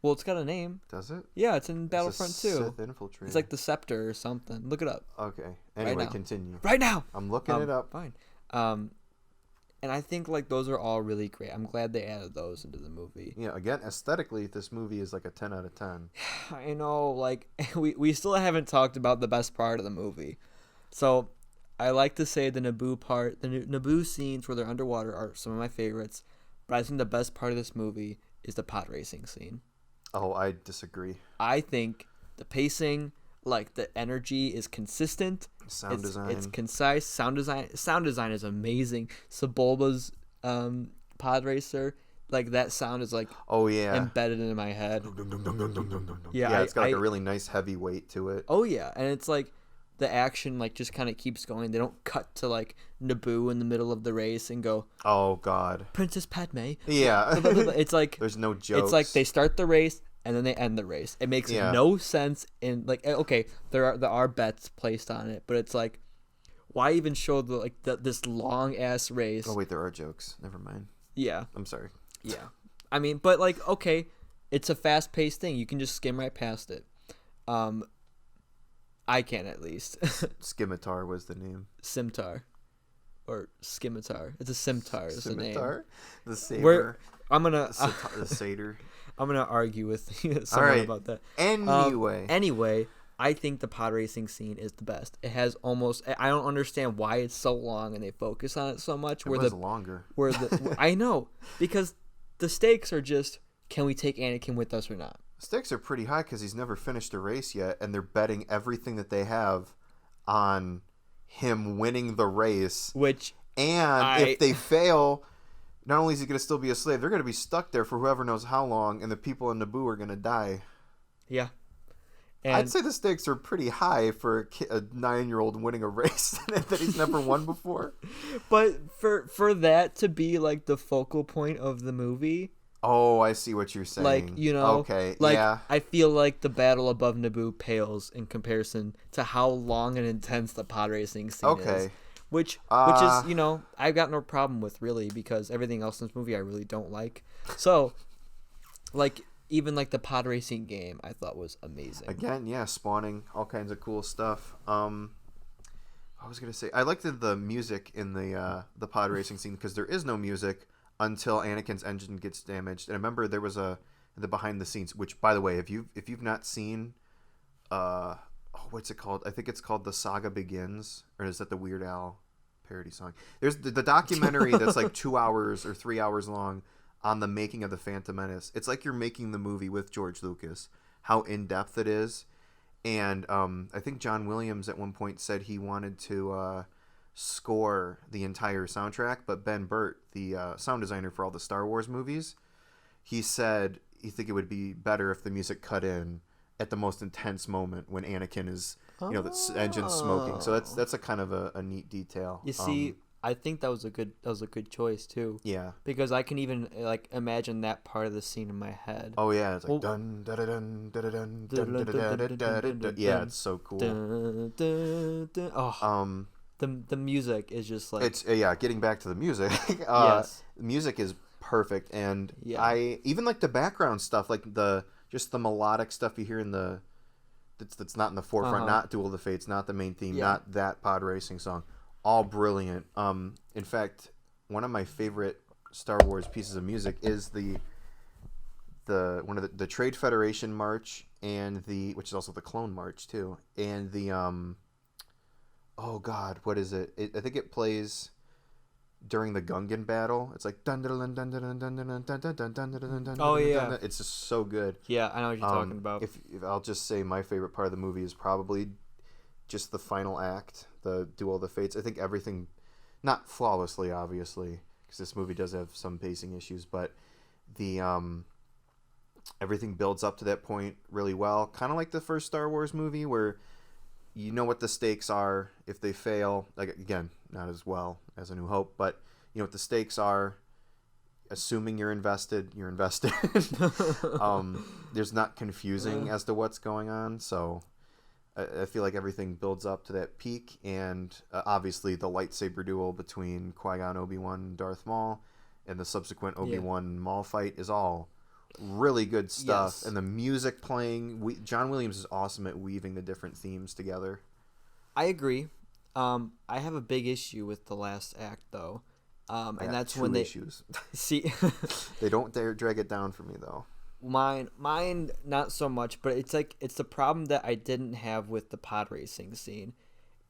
Well, it's got a name. Does it? Yeah, it's in Battlefront 2. Sith Infiltrator. It's like the Scepter or something. Look it up. Okay. Anyway, continue. Right now! I'm looking it up. Fine. And I think like those are all really great. I'm glad they added those into the movie. Yeah, again, aesthetically, this movie is like a 10 out of 10. I know, like, we still haven't talked about the best part of the movie. So, I like to say the Naboo part, the Naboo scenes where they're underwater are some of my favorites. But I think the best part of this movie is the pod racing scene. Oh, I disagree. I think the pacing, like the energy is consistent. Sound design. It's concise. Sound design is amazing. Sebulba's pod racer, like that sound is like embedded into my head. Yeah, it's got like a really nice heavy weight to it. Oh yeah, and it's like the action like just kind of keeps going. They don't cut to like Naboo in the middle of the race and go, "Oh God, Princess Padme." Yeah, it's like there's no jokes. It's like they start the race and then they end the race. It makes no sense. In like, okay, there are bets placed on it, but it's like, why even show this long ass race? Oh wait, there are jokes. Never mind. Yeah, I'm sorry. Yeah, I mean, but like, okay, it's a fast paced thing. You can just skim right past it. I can at least. Scimitar was the name. Scimitar. Or Scimitar. It's a scimitar is the name. Scimitar? The saber. The satyr. I'm going to argue with someone about that. Anyway, I think the pod racing scene is the best. It has almost... I don't understand why it's so long and they focus on it so much. It was longer. I know. Because the stakes are just, can we take Anakin with us or not? Stakes are pretty high because he's never finished a race yet, and they're betting everything that they have on him winning the race. If they fail, not only is he going to still be a slave, they're going to be stuck there for whoever knows how long, and the people in Naboo are going to die. Yeah. And I'd say the stakes are pretty high for a 9-year-old winning a race that he's never won before. But for that to be like the focal point of the movie... Oh, I see what you're saying. Like, you know, okay, like, yeah. I feel like the battle above Naboo pales in comparison to how long and intense the pod racing scene is. Which is, you know, I've got no problem with, really, because everything else in this movie I really don't like. So, like, even, like, the pod racing game I thought was amazing. Again, yeah, spawning all kinds of cool stuff. I was going to say, I liked the music in the pod racing scene because there is no music until Anakin's engine gets damaged. And I remember there was the behind the scenes, which, by the way, if you've not seen, what's it called? I think it's called The Saga Begins, or is that the Weird Al parody song? There's the documentary that's like 2 hours or 3 hours long on the making of the Phantom Menace. It's like you're making the movie with George Lucas, how in depth it is. And I think John Williams at one point said he wanted to score the entire soundtrack, but Ben Burtt, the sound designer for all the Star Wars movies, he said you think it would be better if the music cut in at the most intense moment when Anakin is, the engine's smoking. So that's a kind of a neat detail. You see, I think that was a good choice too. Yeah. Because I can even like imagine that part of the scene in my head. Oh yeah, it's like dun dun dun dun dun dun dun dun dun. Yeah, it's so cool. Oh, the music is just like it's Getting back to the music, yes, the music is perfect, and yeah. I even like the background stuff, like the melodic stuff you hear in that's not in the forefront, not Duel of the Fates, not the main theme, not that pod racing song, all brilliant. In fact, one of my favorite Star Wars pieces of music is the Trade Federation march, and which is also the Clone March too, and the oh god, what is it? I think it plays during the Gungan battle. It's like dun dun dun dun dun dun dun dun dun dun dun dun. Oh yeah, it's just so good. Yeah, I know what you're talking about. If I'll just say my favorite part of the movie is probably just the final act, the Duel of the Fates. I think everything, not flawlessly, obviously, because this movie does have some pacing issues, but the everything builds up to that point really well. Kind of like the first Star Wars movie, where you know what the stakes are if they fail. Like, again, not as well as A New Hope, but you know what the stakes are. Assuming you're invested, you're invested. There's not confusing as to what's going on, so I feel like everything builds up to that peak, and obviously the lightsaber duel between Qui-Gon, Obi-Wan, and Darth Maul, and the subsequent Obi-Wan Maul fight is all really good stuff. Yes. And the music playing, John Williams is awesome at weaving the different themes together. I agree. I have a big issue with the last act though, and that's when they issues. see They don't dare drag it down for me though. Mine not so much, but it's the problem that I didn't have with the pod racing scene,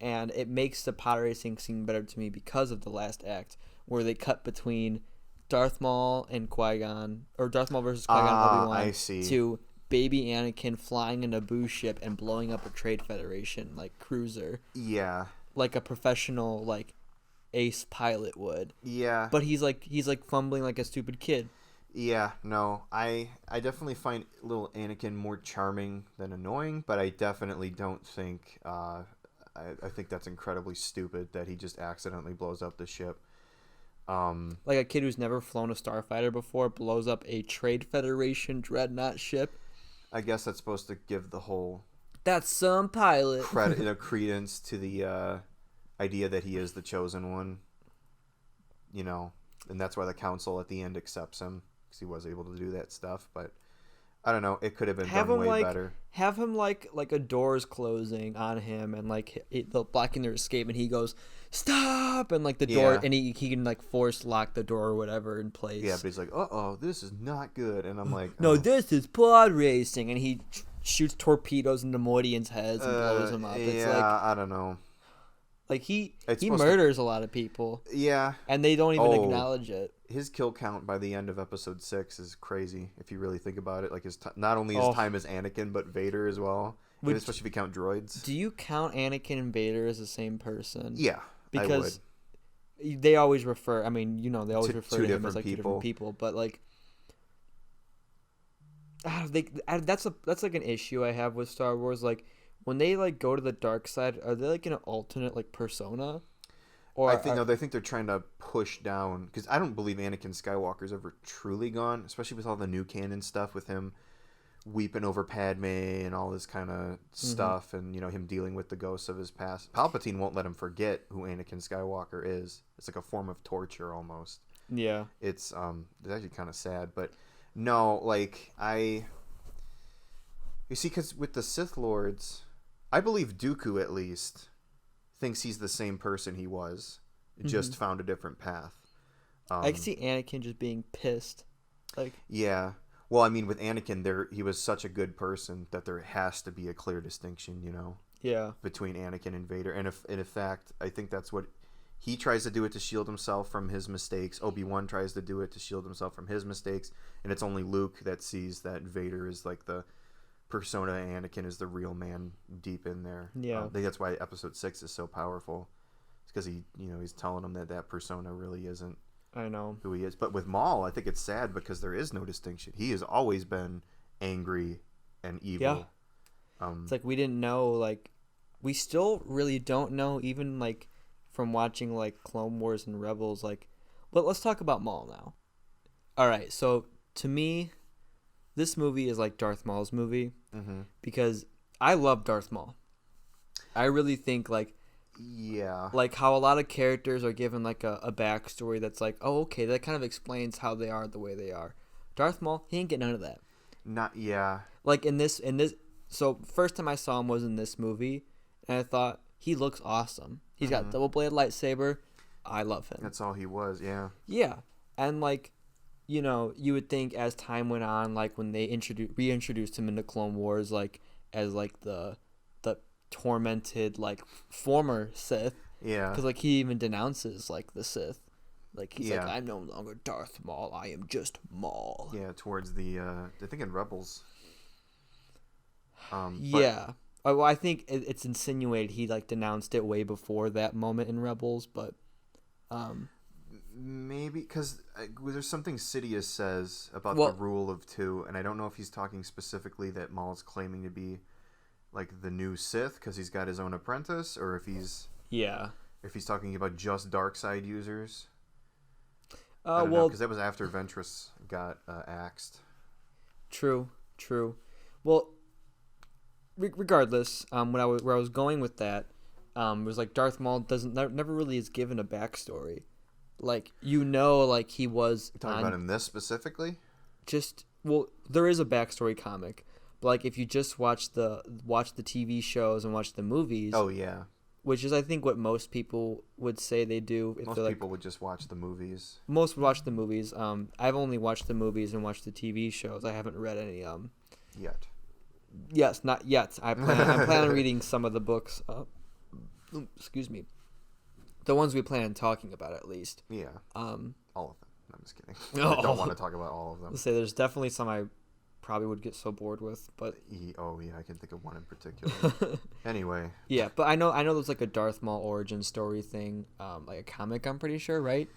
and it makes the pod racing scene better to me because of the last act where they cut between Darth Maul and Qui-Gon, or Darth Maul versus Qui-Gon and Obi-Wan, I see. to baby Anakin flying in a Boo ship and blowing up a Trade Federation like cruiser. Yeah. Like a professional like ace pilot would. Yeah. But he's like fumbling like a stupid kid. Yeah, no, I definitely find little Anakin more charming than annoying, but I definitely don't think I think that's incredibly stupid that he just accidentally blows up the ship. Like a kid who's never flown a starfighter before blows up a Trade Federation dreadnought ship. I guess that's supposed to give the whole That's some pilot credence to the idea that he is the chosen one. And that's why the council at the end accepts him, because he was able to do that stuff. But I don't know, it could have been done way better. Have him like a door's closing on him, and like they're blocking their escape, and he goes stop, and like the door, and he can like force lock the door or whatever in place. Yeah, but he's like, this is not good, and I'm like, no, this is pod racing, and he shoots torpedoes into Moidian's heads and blows them up. It's like, I don't know. Like he murders a lot of people. Yeah, and they don't even acknowledge it. His kill count by the end of episode 6 is crazy if you really think about it. Like not only his time as Anakin, but Vader as well. Especially if you count droids. Do you count Anakin and Vader as the same person? Yeah, because I would. They always refer. I mean, they always refer to him as like two different people. But like, that's like an issue I have with Star Wars. Like, when they like go to the dark side, are they like in an alternate like persona? Or I think they're trying to push down, because I don't believe Anakin Skywalker's ever truly gone, especially with all the new canon stuff with him weeping over Padme and all this kind of stuff, and him dealing with the ghosts of his past. Palpatine won't let him forget who Anakin Skywalker is. It's like a form of torture almost. Yeah. It's actually kind of sad, but no, like you see, because with the Sith Lords, I believe Dooku at least thinks he's the same person he was, just found a different path. I can see Anakin just being pissed. Like, yeah. Well, I mean, with Anakin, he was such a good person that there has to be a clear distinction, Yeah. between Anakin and Vader. And in fact, I think that's what he tries to do, it to shield himself from his mistakes. Obi-Wan tries to do it to shield himself from his mistakes. And it's only Luke that sees that Vader is like the persona, Anakin is the real man deep in there. Yeah. I think that's why episode 6 is so powerful. It's because he's telling him that persona really isn't I know who he is. But with Maul, I think it's sad because there is no distinction. He has always been angry and evil. Yeah. It's like we didn't know, like, we still really don't know, even like from watching like Clone Wars and Rebels. Like, but let's talk about Maul now. All right, so to me, this movie is like Darth Maul's movie because I love Darth Maul. I really think like how a lot of characters are given like a backstory that's like, oh, okay, that kind of explains how they are the way they are. Darth Maul, he ain't get none of that. Like in this, so first time I saw him was in this movie, and I thought he looks awesome. He's got double bladed lightsaber. I love him. That's all he was. Yeah. Yeah, and like, you know, you would think as time went on, like when they reintroduced him into Clone Wars, like as like the tormented like former Sith. Yeah. Because like he even denounces like the Sith. Like he's like, I'm no longer Darth Maul. I am just Maul. Yeah. Towards the I think in Rebels. Yeah. Well, I think it's insinuated he like denounced it way before that moment in Rebels, but maybe because there's something Sidious says about the rule of two, and I don't know if he's talking specifically that Maul's claiming to be like the new Sith because he's got his own apprentice, or if he's talking about just dark side users. Because that was after Ventress got axed. True. Well, regardless, where I was going with that was like Darth Maul never really is given a backstory. Like, you know, like he was talking about in this specifically. There is a backstory comic. But like if you just watch the TV shows and watch the movies, which is I think what most people would say they do. Most people would just watch the movies. Most would watch the movies. I've only watched the movies and watched the TV shows. I haven't read any yet. Yes, not yet. I'm planning on reading some of the books. Excuse me. The ones we plan on talking about at least. Yeah. All of them. I'm just kidding. I don't want to talk about all of them. Let's say there's definitely some I probably would get so bored with, but I can think of one in particular. Anyway. Yeah, but I know there's like a Darth Maul origin story thing, like a comic. I'm pretty sure, right?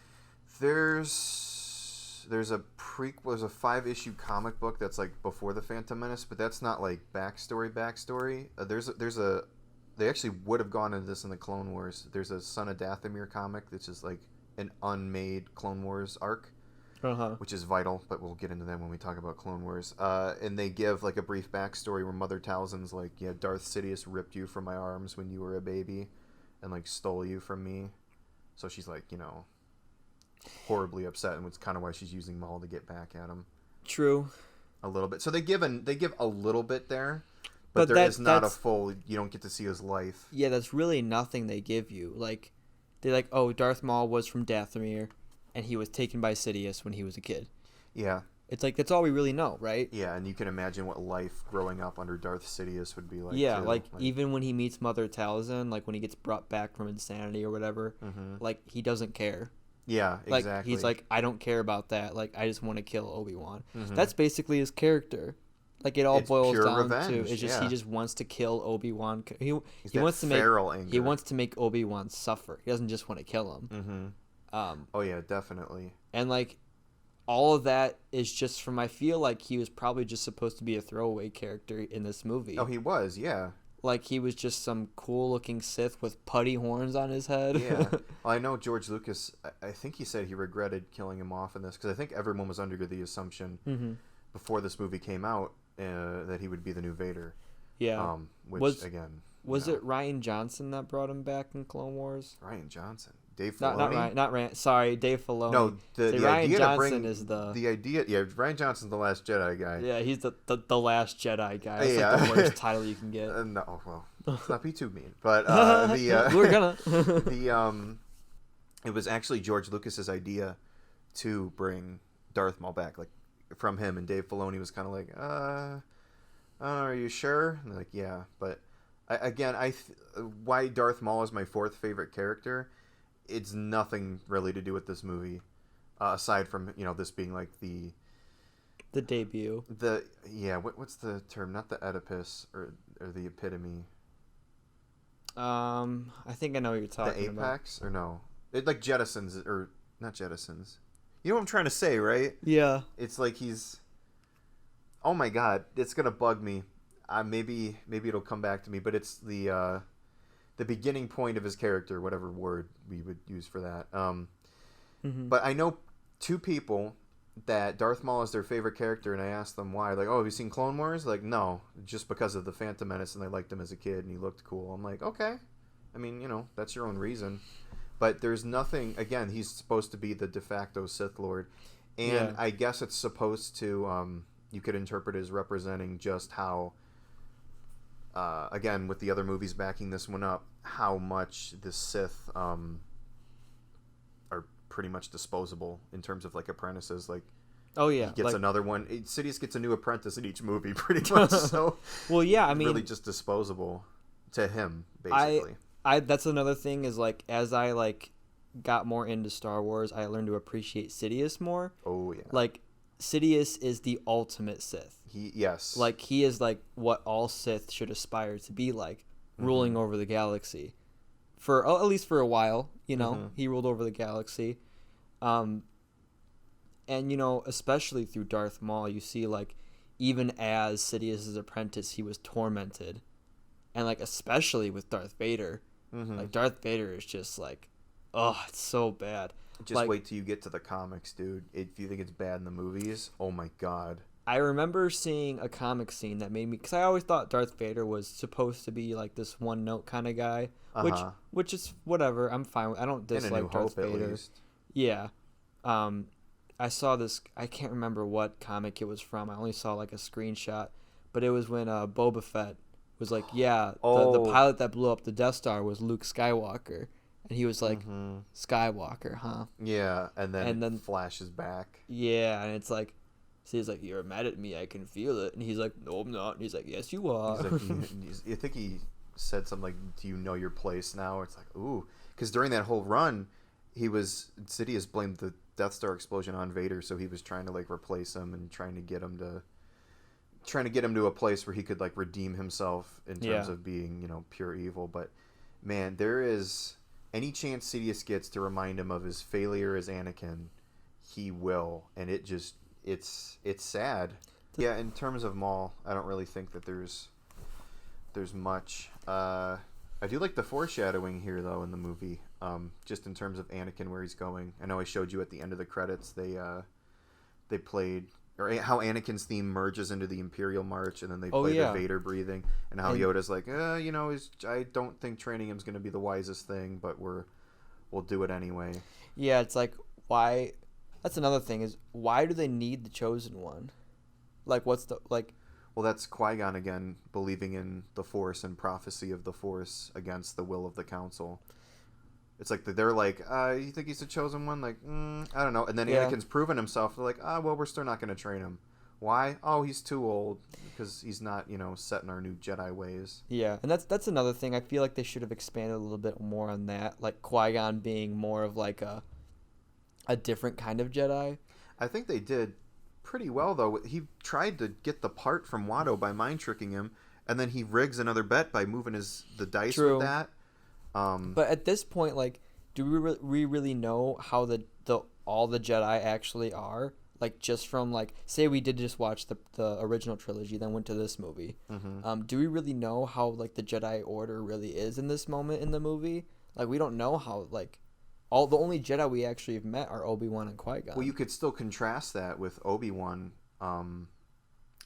There's a prequel. There's a 5-issue comic book that's like before the Phantom Menace, but that's not like backstory. They actually would have gone into this in the Clone Wars. There's a Son of Dathomir comic that's just like an unmade Clone Wars arc. Which is vital, but we'll get into that when we talk about Clone Wars. And they give like a brief backstory where Mother Talzin's like, yeah, Darth Sidious ripped you from my arms when you were a baby, and like stole you from me. So she's like, you know, horribly upset, and it's kind of why she's using Maul to get back at him. True. A little bit. So they give a little bit there, but there is not a full. You don't get to see his life. Yeah, that's really nothing they give you. Like, they're like, oh, Darth Maul was from Dathomir, and he was taken by Sidious when he was a kid. Yeah. It's like, that's all we really know, right? Yeah, and you can imagine what life growing up under Darth Sidious would be like. Yeah, like even when he meets Mother Talzin, like when he gets brought back from insanity or whatever, like he doesn't care. Yeah, like, exactly. He's like, I don't care about that. Like, I just want to kill Obi-Wan. That's basically his character. Like, it all boils down revenge. To it's just he just wants to kill Obi-Wan. He wants to anger. He wants to make Obi-Wan suffer. He doesn't just want to kill him. Oh yeah, definitely. And like, all of that is just from, I feel like he was probably just supposed to be a throwaway character in this movie. Oh, he was, yeah. Like, he was just some cool-looking Sith with putty horns on his head. Yeah. Well, I know George Lucas, I think he said he regretted killing him off in this, because I think everyone was under the assumption before this movie came out that he would be the new Vader. Yeah. Was it Rian Johnson that brought him back in Clone Wars? Rian Johnson. Dave Filoni? Not Ryan. Sorry, Dave Filoni. No, the Rian idea Johnson to bring is the idea. Yeah, Rian Johnson's the Last Jedi guy. Yeah, he's the Last Jedi guy. That's like the worst title you can get. No, well, let's not be too mean. But we're gonna. It was actually George Lucas's idea to bring Darth Maul back, like from him, and Dave Filoni was kind of like, are you sure? And they're like, yeah, but why Darth Maul is my 4th favorite character. It's nothing really to do with this movie, aside from this being like the debut. What's the term? Not the Oedipus or the epitome. I think I know what you're talking about. The apex or no? It like jettisons or not jettisons. You know what I'm trying to say, right? Yeah. It's like he's. Oh my God, it's gonna bug me. Maybe it'll come back to me, but it's the beginning point of his character, whatever word we would use for that. But I know two people that Darth Maul is their favorite character, and I asked them why. Like, oh, have you seen Clone Wars? Like, no, just because of the Phantom Menace, and they liked him as a kid, and he looked cool. I'm like, okay. I mean, that's your own reason. But there's nothing. Again, he's supposed to be the de facto Sith Lord, and I guess it's supposed to. You could interpret it as representing just how. Again, with the other movies backing this one up, how much the Sith are pretty much disposable in terms of like apprentices. Like, he gets another one. Sidious gets a new apprentice in each movie, pretty much. So, well, yeah, I mean, really just disposable to him, basically. That's another thing is like as I like got more into Star Wars, I learned to appreciate Sidious more. Oh yeah, like Sidious is the ultimate Sith. Yes. Like, he is, like, what all Sith should aspire to be like, ruling over the galaxy. At least for a while, he ruled over the galaxy. And, especially through Darth Maul, you see, like, even as Sidious's apprentice, he was tormented. And, like, especially with Darth Vader. Like, Darth Vader is just, like, oh, it's so bad. Just wait till you get to the comics, dude. If you think it's bad in the movies, oh my God. I remember seeing a comic scene that made me, because I always thought Darth Vader was supposed to be like this one note kind of guy, which is whatever. I'm fine with. I don't dislike Darth Vader. Yeah, I saw this. I can't remember what comic it was from. I only saw like a screenshot, but it was when Boba Fett was like, the pilot that blew up the Death Star was Luke Skywalker, and he was like, Skywalker, huh? Yeah, and then flashes back. Yeah, and it's like. So he's like, you're mad at me, I can feel it. And he's like, no, I'm not. And he's like, yes, you are. He's like, you think he said something like, do you know your place now? It's like, ooh. Because during that whole run, Sidious blamed the Death Star explosion on Vader, so he was trying to, like, replace him and trying to get him to a place where he could, like, redeem himself in terms of being, pure evil. But, man, there is any chance Sidious gets to remind him of his failure as Anakin, he will. And it just... It's sad. Yeah, in terms of Maul, I don't really think that there's much. I do like the foreshadowing here, though, in the movie. Just in terms of Anakin, where he's going. I know I showed you at the end of the credits. They played, or how Anakin's theme merges into the Imperial March, and then they play the Vader breathing, and how Yoda's like, I don't think training him's gonna be the wisest thing, but we'll do it anyway. Yeah, it's like, why? That's another thing is, why do they need the Chosen One? Like, what's the, like... Well, that's Qui-Gon again, believing in the Force and prophecy of the Force against the will of the Council. It's like, they're like, you think he's the Chosen One? Like, I don't know. And then Anakin's proven himself. They're like, well, we're still not going to train him. Why? Oh, he's too old. Because he's not, set in our new Jedi ways. Yeah, and that's another thing. I feel like they should have expanded a little bit more on that. Like, Qui-Gon being more of, like, a different kind of Jedi. I think they did pretty well, though. He tried to get the part from Watto by mind tricking him, and then he rigs another bet by moving the dice with that. But at this point, like, do we really know how all the Jedi actually are? Like, just from, like, say we did just watch the original trilogy, then went to this movie. Do we really know how, like, the Jedi Order really is in this moment in the movie? Like, we don't know how, like... the only Jedi we actually have met are Obi-Wan and Qui-Gon. Well, you could still contrast that with Obi-Wan and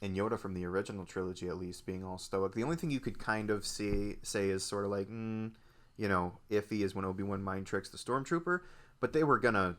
Yoda from the original trilogy, at least, being all stoic. The only thing you could kind of say is sort of like, iffy is when Obi-Wan mind tricks the Stormtrooper, but they were gonna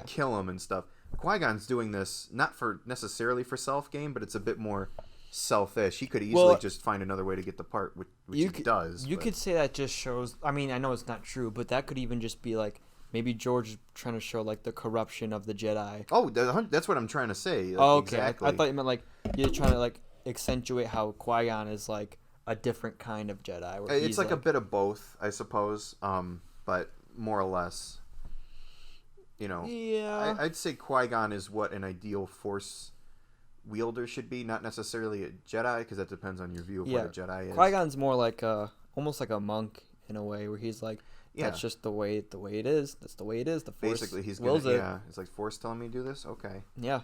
kill him and stuff. Qui-Gon's doing this not necessarily for self-gain, but it's a bit more selfish. He could easily just find another way to get the part, which he does. You could say that just shows... I mean, I know it's not true, but that could even just be, like, maybe George is trying to show, like, the corruption of the Jedi. Oh, that's what I'm trying to say. Like, okay. Exactly. I thought you meant, like, you're trying to, like, accentuate how Qui-Gon is, like, a different kind of Jedi. Where it's like a bit of both, I suppose, but more or less, Yeah. I'd say Qui-Gon is what an ideal Force wielder should be, not necessarily a Jedi, because that depends on your view of what a Jedi is. Qui-Gon's more like almost like a monk in a way, where he's like Yeah. That's just the way it is. That's the way it is. The Force Basically, he's wills gonna. it. Yeah, it's like Force telling me to do this. Okay. Yeah.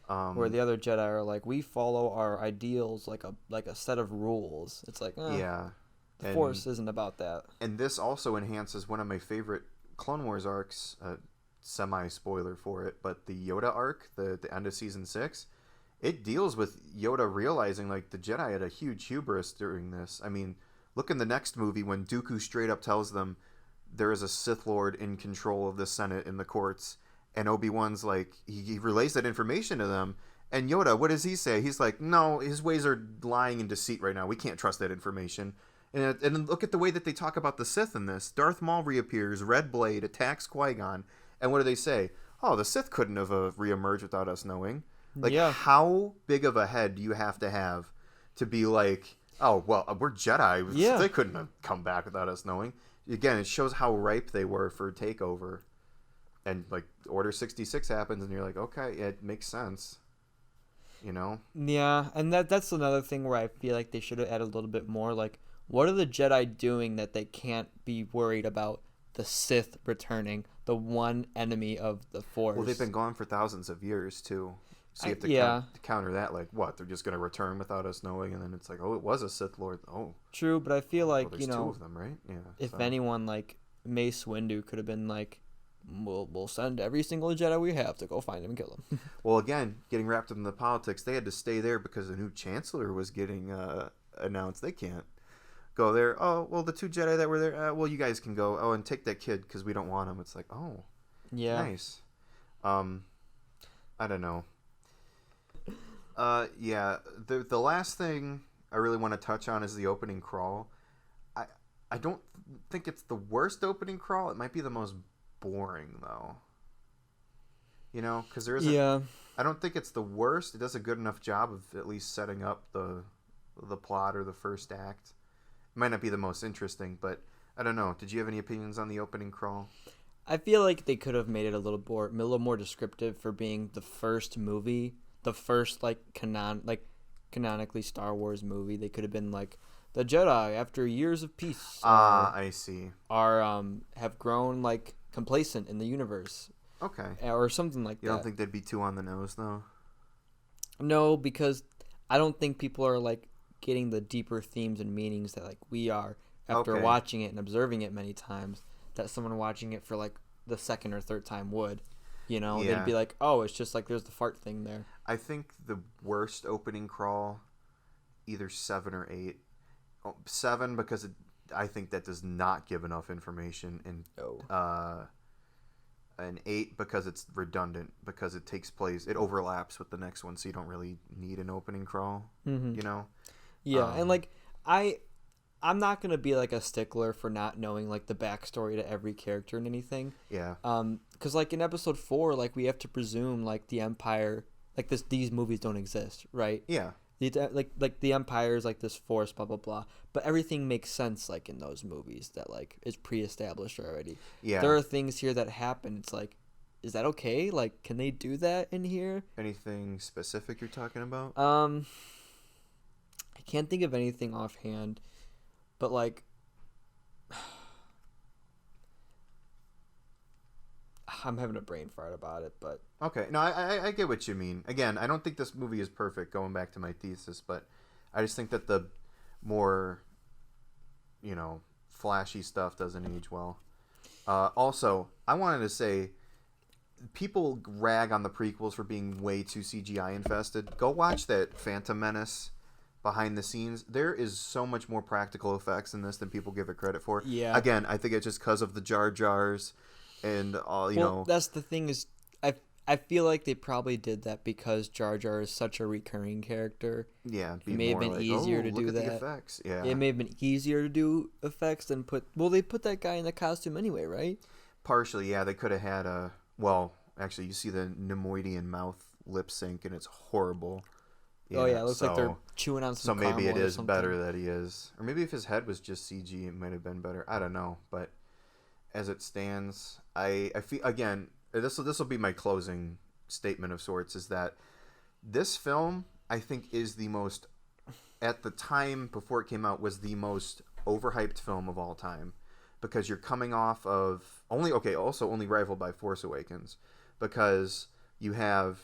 Where the other Jedi are like, we follow our ideals like a set of rules. It's like, yeah, the Force isn't about that. And this also enhances one of my favorite Clone Wars arcs. Semi spoiler for it, but the Yoda arc, the end of season 6, it deals with Yoda realizing like the Jedi had a huge hubris during this. I mean, look in the next movie when Dooku straight up tells them there is a Sith Lord in control of the Senate and the courts. And Obi-Wan's like, he relays that information to them. And Yoda, what does he say? He's like, no, his ways are lying and deceit right now. We can't trust that information. And look at the way that they talk about the Sith in this. Darth Maul reappears, Red Blade, attacks Qui-Gon. And what do they say? Oh, the Sith couldn't have reemerged without us knowing. Like, how big of a head do you have to be like, oh, well, we're Jedi. Yeah. They couldn't have come back without us knowing. Again, it shows how ripe they were for takeover. And like Order 66 happens, and you're like, okay, it makes sense, you know? Yeah, and that's another thing where I feel like they should have added a little bit more. Like, what are the Jedi doing that they can't be worried about the Sith returning, the one enemy of the Force? Well, they've been gone for thousands of years too. So you have to counter that. Like, what? They're just going to return without us knowing, and then it's like, oh, it was a Sith Lord. Oh, true, but I feel like there's two of them, right? Yeah. If anyone, like Mace Windu could have been like, we'll send every single Jedi we have to go find him and kill him. Well, again, getting wrapped up in the politics, they had to stay there because the new Chancellor was getting announced. They can't go there. Oh, well, the two Jedi that were there, well, you guys can go. Oh, and take that kid because we don't want him. It's like, oh, yeah, nice. I don't know. Yeah, the last thing I really want to touch on is the opening crawl. I don't think it's the worst opening crawl. It might be the most boring though, you know, because there isn't. Yeah. I don't think it's the worst. It does a good enough job of at least setting up the plot or the first act. It might not be the most interesting, but I don't know. Did you have any opinions on the opening crawl? I feel like they could have made it a little more descriptive for being the first movie, the first canonically Star Wars movie. They could have been like, the Jedi after years of peace. I see. Have grown like complacent in the universe. Okay. Or something like that. You don't think they'd be too on the nose though? No, because I don't think people are like getting the deeper themes and meanings that like we are after watching it and observing it many times, that someone watching it for like the second or third time would. You know, they'd be like, oh, it's just like there's the fart thing there. I think the worst opening crawl, either 7 or 8. 7 because I think that does not give enough information, and 8 because it's redundant, because it takes place, it overlaps with the next one, so you don't really need an opening crawl. Mm-hmm. You know? Yeah, and like I'm not gonna be like a stickler for not knowing like the backstory to every character and anything. Yeah. Because like in episode 4, like we have to presume like the Empire, like these movies don't exist, right? Yeah. Like the Empire is like this force, blah blah blah. But everything makes sense like in those movies that like is pre-established already. Yeah. There are things here that happen. It's like, is that okay? Like, can they do that in here? Anything specific you're talking about? I can't think of anything offhand, but like, I'm having a brain fart about it, but okay. No, I get what you mean. Again, I don't think this movie is perfect, going back to my thesis, but I just think that the more, you know, flashy stuff doesn't age well. Also, I wanted to say, people rag on the prequels for being way too CGI infested. Go watch that Phantom Menace behind the scenes. There is so much more practical effects in this than people give it credit for. Yeah. Again, I think it's just because of the Jar Jars and all, you know. That's the thing is, I feel like they probably did that because Jar Jar is such a recurring character. Yeah, it may have been easier to do that. The effects. Yeah, it may have been easier to do effects than they put that guy in the costume anyway, right? Partially, yeah. They could have had a, well, actually, you see the Nemoidian mouth lip sync, and it's horrible. Yeah, it looks like they're chewing on some. So maybe it is better that he is, or maybe if his head was just CG, it might have been better. I don't know, but as it stands, I feel, again, this will be my closing statement of sorts, is that this film, I think, is the most, at the time before it came out, was the most overhyped film of all time, because you're coming off of only rivaled by Force Awakens, because you have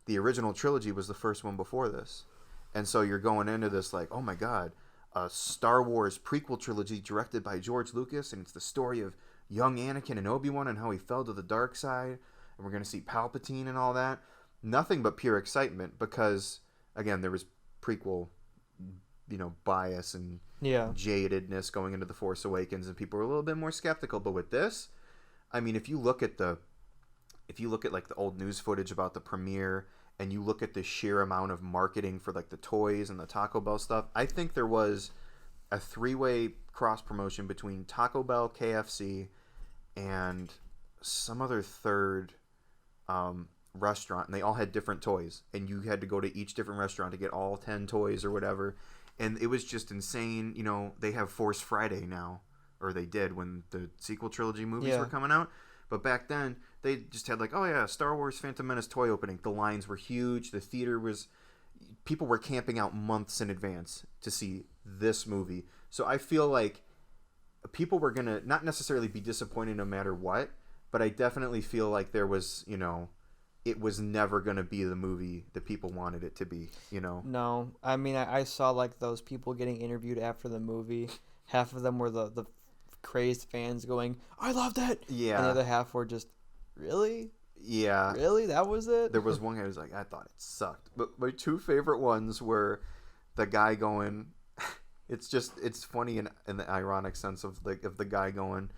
the original trilogy was the first one before this, and so you're going into this like, oh my god, a Star Wars prequel trilogy directed by George Lucas, and it's the story of young Anakin and Obi-Wan and how he fell to the dark side, and we're going to see Palpatine and all that. Nothing but pure excitement, because again, there was prequel, bias and jadedness going into the Force Awakens, and people were a little bit more skeptical. But with this, I mean, if you look at like the old news footage about the premiere, and you look at the sheer amount of marketing for like the toys and the Taco Bell stuff, I think there was a 3-way cross promotion between Taco Bell, KFC, and some other third restaurant, and they all had different toys, and you had to go to each different restaurant to get all 10 toys or whatever, and it was just insane. They have Force Friday now, or they did when the sequel trilogy movies were coming out, but back then they just had like, oh yeah, Star Wars Phantom Menace toy opening. The lines were huge. The theater was, people were camping out months in advance to see this movie. So I feel like people were gonna not necessarily be disappointed no matter what, but I definitely feel like there was, it was never going to be the movie that people wanted it to be, No, I mean, I saw like those people getting interviewed after the movie. Half of them were the crazed fans going, I loved it. Yeah. And the other half were just, really? Yeah. Really? That was it? There was one guy who was like, I thought it sucked. But my two favorite ones were the guy going, it's funny in the ironic sense of the guy going,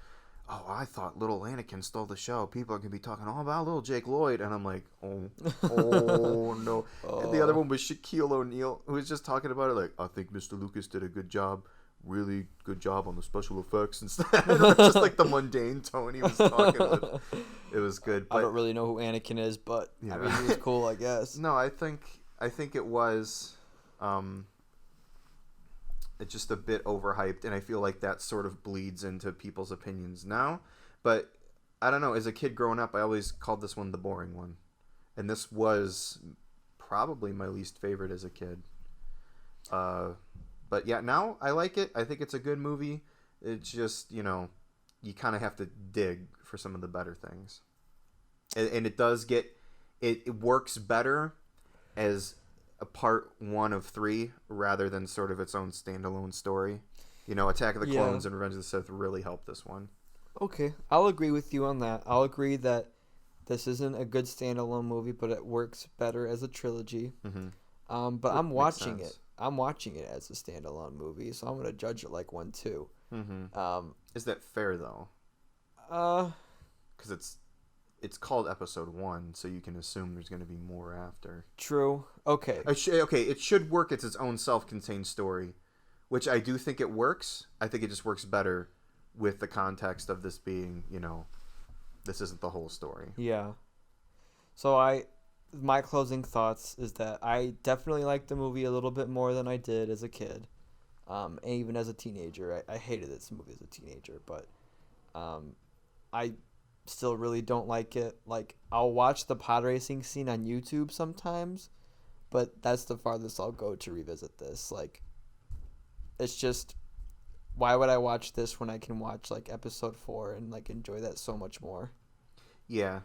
oh, I thought little Anakin stole the show. People are going to be talking all about little Jake Lloyd. And I'm like, oh no. And the other one was Shaquille O'Neal, who was just talking about it like, I think Mr. Lucas did a good job. Really good job on the special effects and stuff. Just like the mundane tone he was talking with. It was good. But, I don't really know who Anakin is, but I mean, he was cool, I guess. No, I think it was it's just a bit overhyped, and I feel like that sort of bleeds into people's opinions now. But I don't know, as a kid growing up, I always called this one the boring one. And this was probably my least favorite as a kid. But yeah, now I like it. I think it's a good movie. It's just, you kind of have to dig for some of the better things. And it does get, it works better as a part 1 of 3 rather than sort of its own standalone story. Attack of the Clones and Revenge of the Sith really helped this one. Okay, I'll agree with you on that. I'll agree that this isn't a good standalone movie, but it works better as a trilogy. Mm-hmm. But I'm watching it. I'm watching it as a standalone movie, so I'm gonna judge it like one too. Mm-hmm. Is that fair though? Because it's called Episode 1, so you can assume there's going to be more after. True. Okay. It should work as its own self-contained story, which I do think it works. I think it just works better with the context of this being, this isn't the whole story. Yeah. So my closing thoughts is that I definitely liked the movie a little bit more than I did as a kid. And even as a teenager. I hated this movie as a teenager, but I still really don't like it. Like, I'll watch the pod racing scene on YouTube sometimes, but that's the farthest I'll go to revisit this. Like, it's just, why would I watch this when I can watch like episode 4 and like enjoy that so much more? Yeah.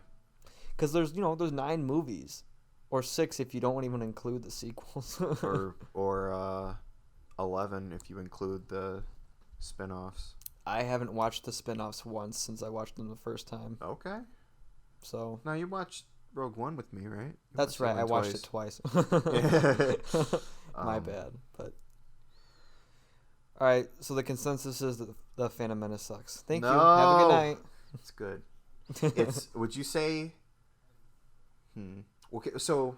Because there's 9 movies, or 6 if you don't even include the sequels. or 11 if you include the spin-offs. I haven't watched the spin-offs once since I watched them the first time. Okay. So. Now you watched Rogue One with me, right? That's right. I watched it twice. My bad. But. All right. So the consensus is that the Phantom Menace sucks. Thank you. Have a good night. It's good. Would you say? Okay. So.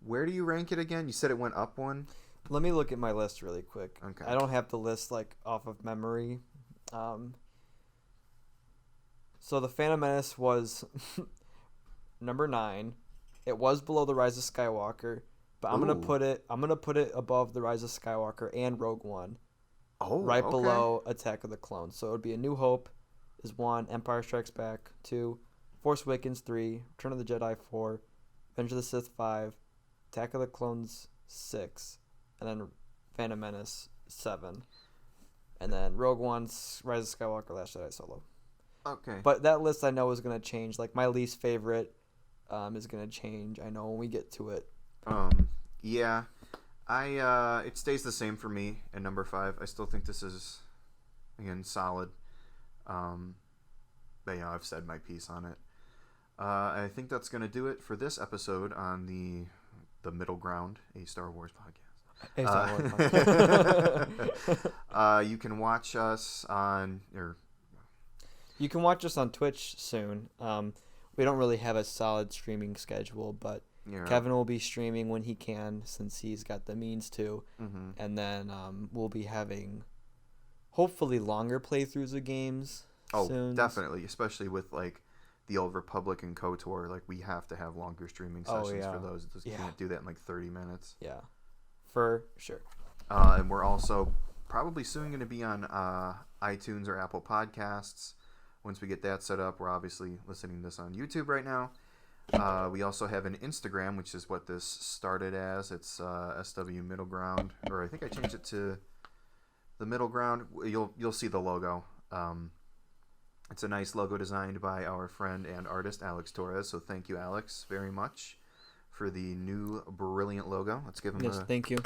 Where do you rank it again? You said it went up one. Let me look at my list really quick. Okay. I don't have the list like off of memory. So the Phantom Menace was number 9. It was below The Rise of Skywalker, but I'm gonna put it above The Rise of Skywalker and Rogue One. Oh, right okay. Below Attack of the Clones. So it would be A New Hope is 1, Empire Strikes Back 2, Force Awakens 3, Return of the Jedi 4, Revenge of the Sith 5, Attack of the Clones 6. And then Phantom Menace 7. and then Rogue One, Rise of Skywalker, Last Jedi, Solo. Okay. But that list I know is gonna change. Like my least favorite is gonna change. I know when we get to it. Yeah, it stays the same for me at number 5. I still think this is, again, solid. But I've said my piece on it. I think that's gonna do it for this episode on the Middle Ground, a Star Wars podcast. You can watch us on You can watch us on Twitch soon. We don't really have a solid streaming schedule, but Kevin will be streaming when he can, since he's got the means to. Mm-hmm. And then we'll be having hopefully longer playthroughs of games soon. Definitely, especially with like the Old Republic and KOTOR. Like, we have to have longer streaming sessions for those. You can't do that in like 30 minutes. Yeah, for sure. And we're also probably soon going to be on iTunes or Apple Podcasts. Once we get that set up, we're obviously listening to this on YouTube right now. We also have an Instagram, which is what this started as. It's SW Middle Ground, or I think I changed it to the Middle Ground. You'll see the logo. It's a nice logo designed by our friend and artist Alex Torres. So thank you, Alex, very much for the new brilliant logo. Let's give him thank you. All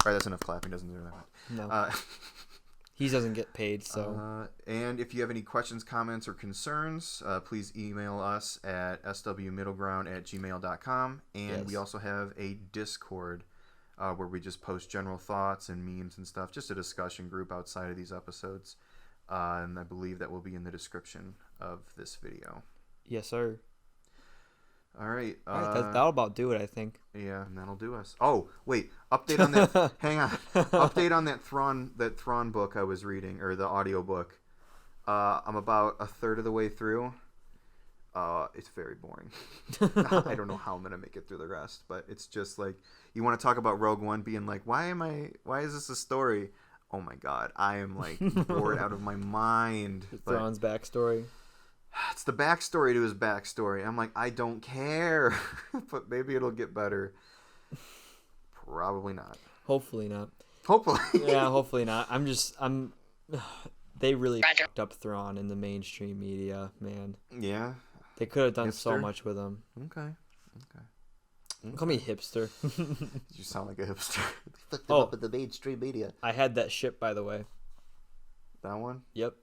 right, that's enough clapping. Doesn't do that much. No. He doesn't get paid, so. And if you have any questions, comments, or concerns, please email us at swmiddleground@gmail.com. And we also have a Discord where we just post general thoughts and memes and stuff. Just a discussion group outside of these episodes. And I believe that will be in the description of this video. Yes, sir. All right. That'll about do it, I think. Yeah, and that'll do us. Oh, wait. Update on that. Hang on. Update on that Thrawn book I was reading, or the audio book. I'm about a third of the way through. It's very boring. I don't know how I'm going to make it through the rest, but it's just like, you want to talk about Rogue One being like, why is this a story? Oh my God. I am like bored out of my mind. Thrawn's backstory. It's the backstory to his backstory. I'm like, I don't care, but maybe it'll get better. Probably not. Hopefully not. Hopefully. Yeah, hopefully not. They really fucked up Thrawn in the mainstream media, man. Yeah. They could have done so much with him. Okay. Call me hipster. You sound like a hipster. Fucked him up in the mainstream media. I had that ship, by the way. That one? Yep.